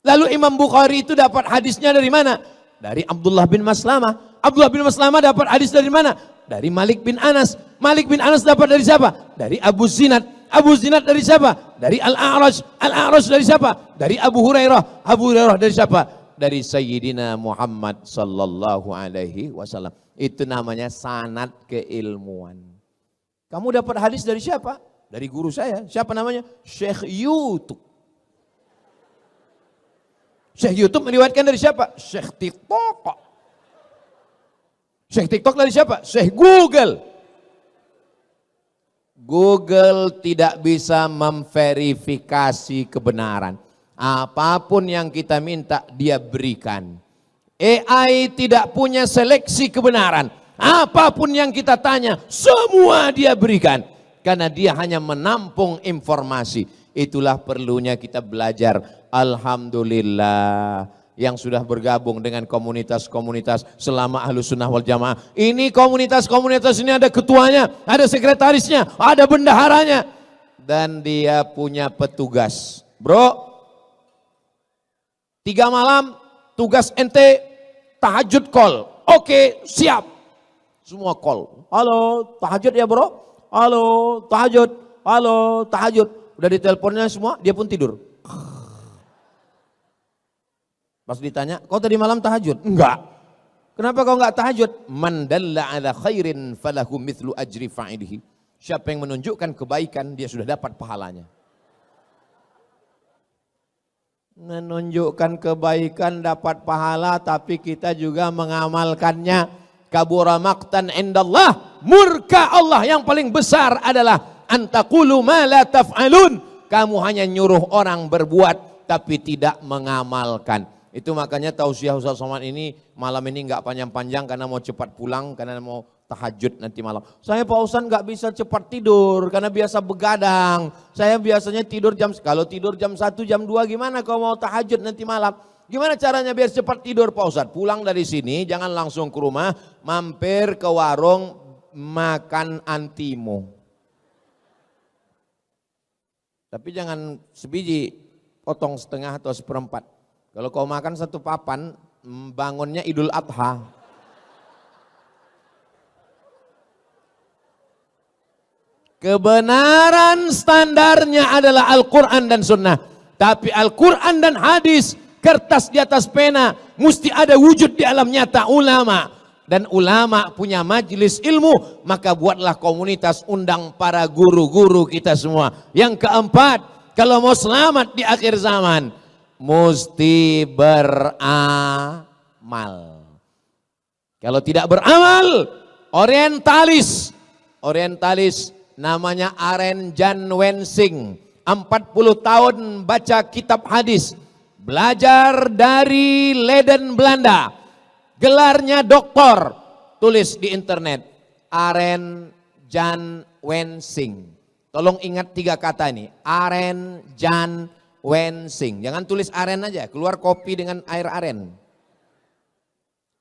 Lalu Imam Bukhari itu dapat hadisnya dari mana? Dari Abdullah bin Maslamah. Abdullah bin Maslamah dapat hadis dari mana? Dari Malik bin Anas. Malik bin Anas dapat dari siapa? Dari Abu Zinad. Abu Zinad dari siapa? Dari Al-A'raj. Al-A'raj dari siapa? Dari Abu Hurairah. Abu Hurairah dari siapa? Dari Sayyidina Muhammad sallallahu alaihi wasallam. Itu namanya sanad keilmuan. Kamu dapat hadis dari siapa? Dari guru saya. Siapa namanya? Syekh YouTube. Syekh YouTube meriwayatkan dari siapa? Syekh TikTok. Syekh TikTok dari siapa? Syekh Google. Google tidak bisa memverifikasi kebenaran. Apapun yang kita minta dia berikan. AI tidak punya seleksi kebenaran. Apapun yang kita tanya semua dia berikan. Karena dia hanya menampung informasi. Itulah perlunya kita belajar. Alhamdulillah yang sudah bergabung dengan komunitas-komunitas selama Ahlus Sunnah wal Jamaah. Ini komunitas-komunitas ini ada ketuanya, ada sekretarisnya, ada bendaharanya. Dan dia punya petugas. Bro, 3 malam tugas ente tahajud call. Oke, siap. Semua call. Halo, tahajud ya bro? Halo, tahajud. Halo, tahajud. Udah diteleponnya semua, dia pun tidur. Pas ditanya, kau tadi malam tahajud? Enggak. Kenapa kau enggak tahajud? Man dalla ala khairin falahu mithlu ajri fa'ilihi. Siapa yang menunjukkan kebaikan, dia sudah dapat pahalanya. Menunjukkan kebaikan dapat pahala, tapi kita juga mengamalkannya. Kabura maqtan indallah. Murka Allah yang paling besar adalah antaqulu ma la taf'alun. Kamu hanya nyuruh orang berbuat tapi tidak mengamalkan. Itu makanya tausiah Ustaz Somad ini malam ini nggak panjang-panjang karena mau cepat pulang, karena mau tahajud nanti malam. Saya Pak Ustaz nggak bisa cepat tidur karena biasa begadang. Saya biasanya tidur kalau tidur jam 1 jam 2 gimana kalau mau tahajud nanti malam? Gimana caranya biar cepat tidur Pak Ustaz? Pulang dari sini jangan langsung ke rumah, mampir ke warung makan antimo. Tapi jangan sebiji, potong setengah atau seperempat. Kalau kau makan satu papan, bangunnya Idul Adha. Kebenaran standarnya adalah Al-Quran dan Sunnah. Tapi Al-Quran dan hadis, kertas di atas pena, mesti ada wujud di alam nyata ulama. Dan ulama punya majelis ilmu, maka buatlah komunitas, undang para guru-guru kita semua. Yang keempat, kalau mau selamat di akhir zaman, mesti beramal. Kalau tidak beramal, orientalis namanya Aren Jan Wensing, 40 tahun baca kitab hadis, belajar dari Leiden Belanda, gelarnya doktor, tulis di internet Aren Jan Wensing. Tolong ingat 3 kata ini, Aren Jan Wensing. Jangan tulis aren aja, keluar kopi dengan air aren.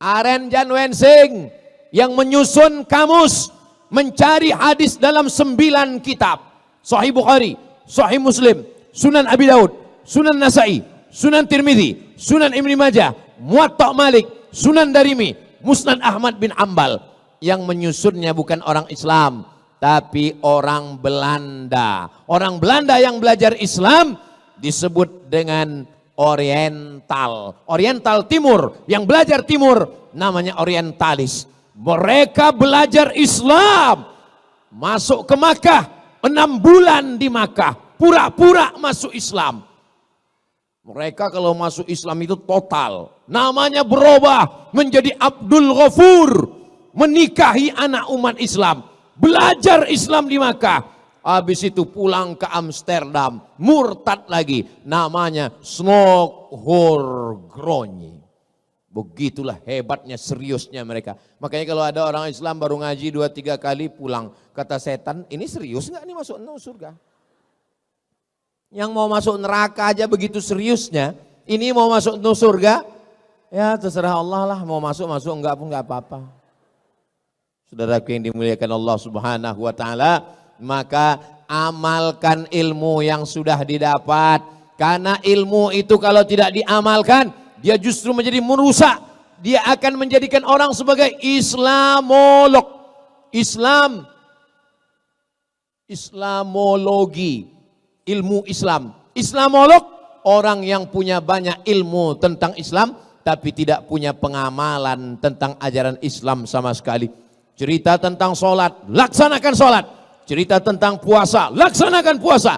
Aren Jan Wensing yang menyusun kamus mencari hadis dalam 9 kitab. Sahih Bukhari, Sahih Muslim, Sunan Abi Daud, Sunan Nasai, Sunan Tirmidzi, Sunan Ibnu Majah, Muwatta Malik, Sunan Darimi, Musnad Ahmad bin Ambal. Yang menyusunnya bukan orang Islam, tapi orang Belanda. Orang Belanda yang belajar Islam disebut dengan Oriental. Oriental Timur, yang belajar Timur namanya Orientalis. Mereka belajar Islam, masuk ke Makkah, 6 bulan di Makkah, pura-pura masuk Islam. Mereka kalau masuk Islam itu total, namanya berubah menjadi Abdul Ghafur, menikahi anak umat Islam, belajar Islam di Makkah. Habis itu pulang ke Amsterdam, murtad lagi, namanya Snokhorgronje. Begitulah hebatnya, seriusnya mereka. Makanya kalau ada orang Islam baru ngaji 2-3 kali pulang, kata setan, ini serius nggak nih masuk surga? Yang mau masuk neraka aja begitu seriusnya, ini mau masuk surga, ya terserah Allah lah, mau masuk enggak pun enggak apa-apa. Saudaraku yang dimuliakan Allah Subhanahu wa taala, maka amalkan ilmu yang sudah didapat. Karena ilmu itu kalau tidak diamalkan, dia justru menjadi merusak. Dia akan menjadikan orang sebagai Islamolog. Islamologi, ilmu Islam. Islamolog, orang yang punya banyak ilmu tentang Islam, tapi tidak punya pengamalan tentang ajaran Islam sama sekali. Cerita tentang sholat, laksanakan sholat. Cerita tentang puasa, laksanakan puasa.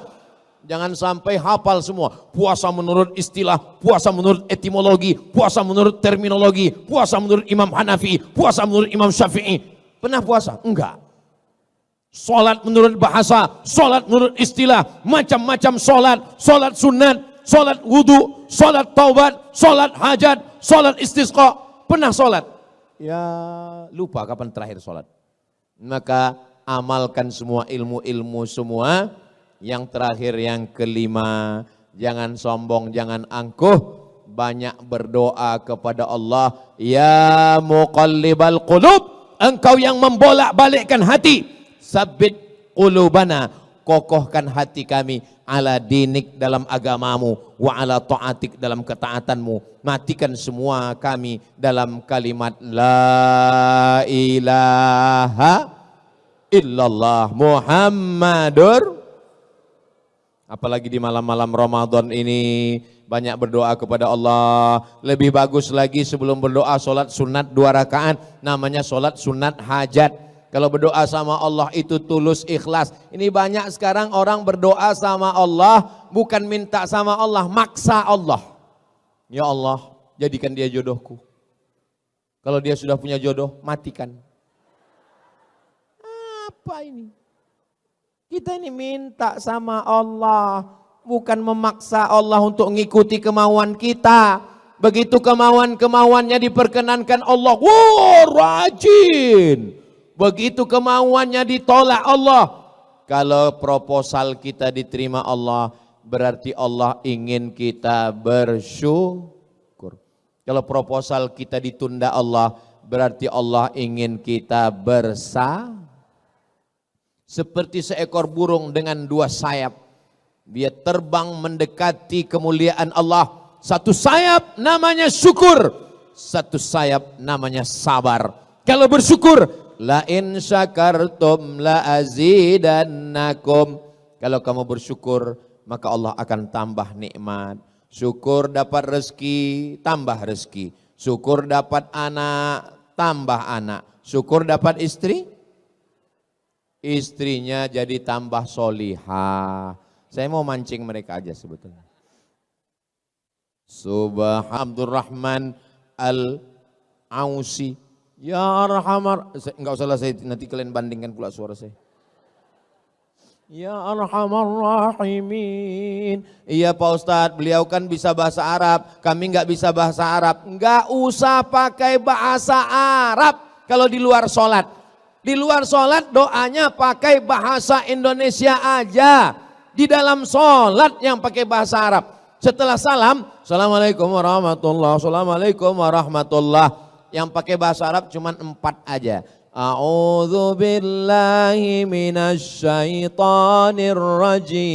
Jangan sampai hafal semua. Puasa menurut istilah, puasa menurut etimologi, puasa menurut terminologi, puasa menurut Imam Hanafi, puasa menurut Imam Syafi'i. Pernah puasa? Enggak. Sholat menurut bahasa, sholat menurut istilah, macam-macam sholat. Sholat sunat, sholat wudu, sholat taubat, sholat hajat, sholat istisqa. Pernah sholat? Ya lupa kapan terakhir sholat. Maka amalkan semua ilmu-ilmu semua. Yang terakhir, yang kelima, jangan sombong, jangan angkuh, banyak berdoa kepada Allah. Ya muqallibal qulub, engkau yang membolak-balikkan hati, sabbit qulubana, kokohkan hati kami, ala dinik dalam agamamu, wa ala ta'atik dalam ketaatanmu. Matikan semua kami dalam kalimat la ilaha illallah Muhammadur. Apalagi di malam-malam Ramadan ini banyak berdoa kepada Allah. Lebih bagus lagi sebelum berdoa sholat sunat 2 rakaat, namanya sholat sunat hajat. Kalau berdoa sama Allah itu tulus ikhlas. Ini banyak sekarang orang berdoa sama Allah bukan minta sama Allah, maksa Allah. Ya Allah, jadikan dia jodohku. Kalau dia sudah punya jodoh, matikan. Apa ini? Kita ini minta sama Allah, bukan memaksa Allah untuk mengikuti kemauan kita. Begitu kemauan-kemauannya diperkenankan Allah, wah rajin. Begitu kemauannya ditolak Allah, kalau proposal kita diterima Allah, berarti Allah ingin kita bersyukur. Kalau proposal kita ditunda Allah, berarti Allah ingin kita bersabar. Seperti seekor burung dengan dua sayap, dia terbang mendekati kemuliaan Allah. Satu sayap namanya syukur, satu sayap namanya sabar. Kalau bersyukur, la in syakartum la azidannakum. Kalau kamu bersyukur, maka Allah akan tambah nikmat. Syukur dapat rezeki, tambah rezeki. Syukur dapat anak, tambah anak. Syukur dapat istri, istrinya jadi tambah solihah. Saya mau mancing mereka aja sebetulnya. Subhanallah al-Ausi, ya Arhamar, enggak usah lah, saya nanti kalian bandingkan pula suara saya. Ya Arhamar Rahimin. Iya Pak Ustadz, beliau kan bisa bahasa Arab, kami enggak bisa bahasa Arab. Enggak usah pakai bahasa Arab kalau di luar sholat. Di luar sholat doanya pakai bahasa Indonesia aja. Di dalam sholat yang pakai bahasa Arab. Setelah salam, Assalamualaikum warahmatullah, Assalamualaikum warahmatullah. Yang pakai bahasa Arab cuma 4 aja. A'udzu billahi minasyaitonir rajim.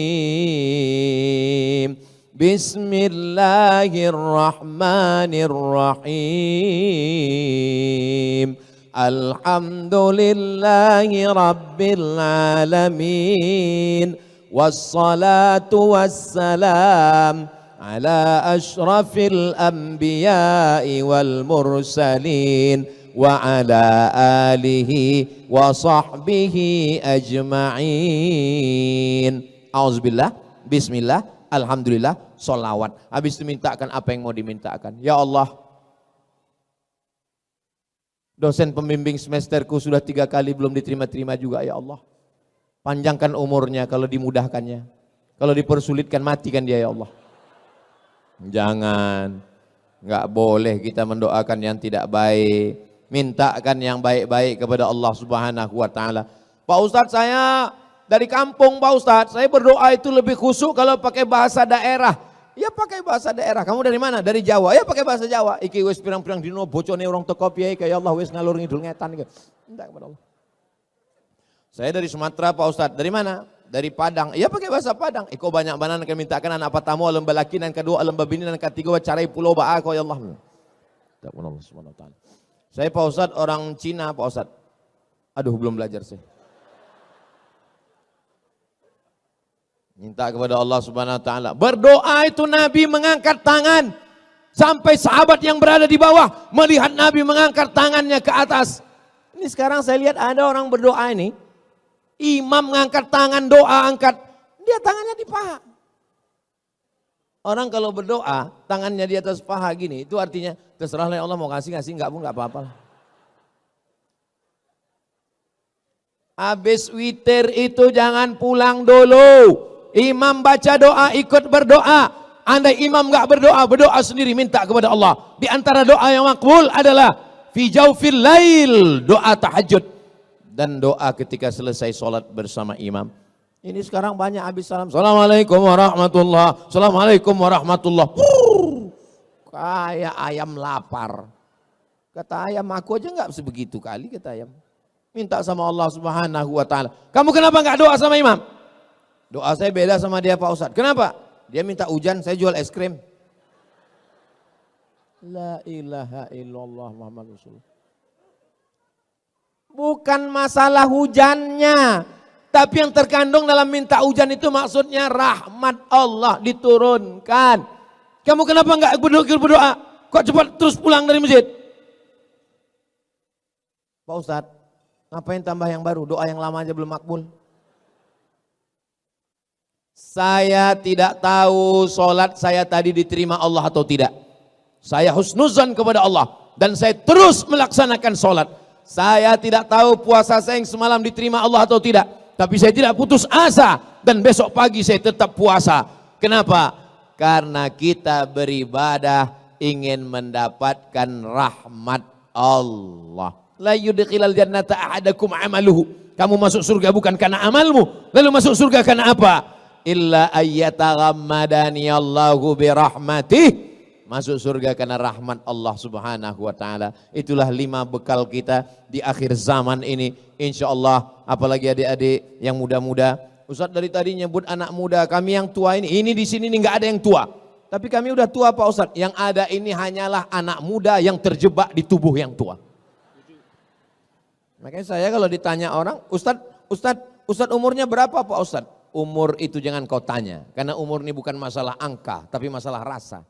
Bismillahirrahmanirrahim. Alhamdulillahi rabbil alamin. Wassalatu wassalam ala ashrafil anbiya'i wal mursalin wa ala alihi wa sahbihi ajma'in. Auzubillah, bismillah, alhamdulillah, sholawat. Habis itu mintakan apa yang mau dimintakan. Ya Allah, dosen pembimbing semesterku sudah 3 kali belum diterima-terima juga, ya Allah. Panjangkan umurnya kalau dimudahkannya. Kalau dipersulitkan matikan dia, ya Allah. Jangan, enggak boleh kita mendoakan yang tidak baik. Mintakan yang baik-baik kepada Allah Subhanahu wa taala. Pak Ustadz, saya dari kampung Pak Ustadz, saya berdoa itu lebih khusyuk kalau pakai bahasa daerah. Ya pakai bahasa daerah. Kamu dari mana? Dari Jawa. Ya pakai bahasa Jawa. Iki wis pirang-pirang dino bocone orang teko piye kayak Allah wis ngalur ngidul ngetan gitu. Minta kepada Allah. Saya dari Sumatera Pak Ustadz. Dari mana? Dari Padang. Ya pakai bahasa Padang. Iko banyak banan akan mintakan anak pertama alam balaki dan kedua alam babini dan ketiga carai pulau ba'a kau ya Allah. Tak pun Allah Subhanahu wa taala. Saya Pak Ustadz orang Cina Pak Ustadz. Aduh belum belajar saya. Minta kepada Allah Subhanahu wa taala. Berdoa itu Nabi mengangkat tangan sampai sahabat yang berada di bawah melihat Nabi mengangkat tangannya ke atas. Ini sekarang saya lihat ada orang berdoa ini. Imam mengangkat tangan doa angkat, dia tangannya di paha. Orang kalau berdoa tangannya di atas paha gini, itu artinya terserahlah Allah mau kasih enggak pun enggak apa-apa. Habis witir itu jangan pulang dulu. Imam baca doa ikut berdoa. Andai imam enggak berdoa, berdoa sendiri minta kepada Allah. Di antara doa yang makbul adalah fi jaufil lail, doa tahajud. Dan doa ketika selesai sholat bersama imam. Ini sekarang banyak habis salam. Assalamualaikum warahmatullah. Assalamualaikum warahmatullah. Kayak ayam lapar. Kata ayam, aku aja nggak sebegitu kali kata ayam. Minta sama Allah Subhanahu wa taala. Kamu kenapa nggak doa sama imam? Doa saya beda sama dia Pak Ustadz. Kenapa? Dia minta hujan, saya jual es krim. La ilaha illallah Muhammad Rasulullah. Bukan masalah hujannya, tapi yang terkandung dalam minta hujan itu maksudnya rahmat Allah diturunkan. Kamu kenapa enggak berdoa? Kok cepat terus pulang dari masjid? Pak Ustadz, ngapain tambah yang baru? Doa yang lama aja belum makbul. Saya tidak tahu sholat saya tadi diterima Allah atau tidak. Saya husnuzan kepada Allah dan saya terus melaksanakan sholat. Saya tidak tahu puasa saya yang semalam diterima Allah atau tidak. Tapi saya tidak putus asa dan besok pagi saya tetap puasa. Kenapa? Karena kita beribadah ingin mendapatkan rahmat Allah. La yudkhilal jannata ahadakum amaluhu. Kamu masuk surga bukan karena amalmu. Lalu masuk surga karena apa? Illa ayyataghammadani Allahu birahmatih. Masuk surga karena rahmat Allah subhanahu wa ta'ala. Itulah 5 bekal kita di akhir zaman ini. Insya Allah, apalagi adik-adik yang muda-muda. Ustaz dari tadi nyebut anak muda, kami yang tua ini di sini nggak ada yang tua. Tapi kami udah tua Pak Ustaz. Yang ada ini hanyalah anak muda yang terjebak di tubuh yang tua. Makanya saya kalau ditanya orang, Ustaz umurnya berapa Pak Ustaz? Umur itu jangan kau tanya. Karena umur ini bukan masalah angka, tapi masalah rasa.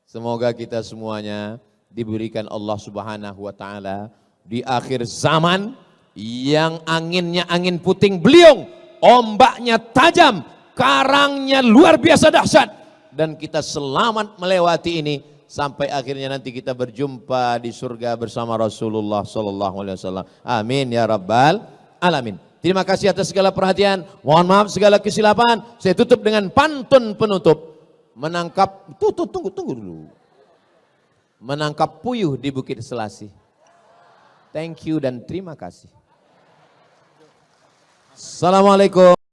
Semoga kita semuanya diberikan Allah subhanahu wa ta'ala di akhir zaman yang anginnya angin puting beliung, ombaknya tajam, karangnya luar biasa dahsyat, dan kita selamat melewati ini sampai akhirnya nanti kita berjumpa di surga bersama Rasulullah sallallahu alaihi wasallam. Amin ya rabbal alamin. Terima kasih atas segala perhatian. Mohon maaf segala kesilapan. Saya tutup dengan pantun penutup. Tunggu dulu. Menangkap puyuh di Bukit Selasih. Thank you dan terima kasih. Assalamualaikum.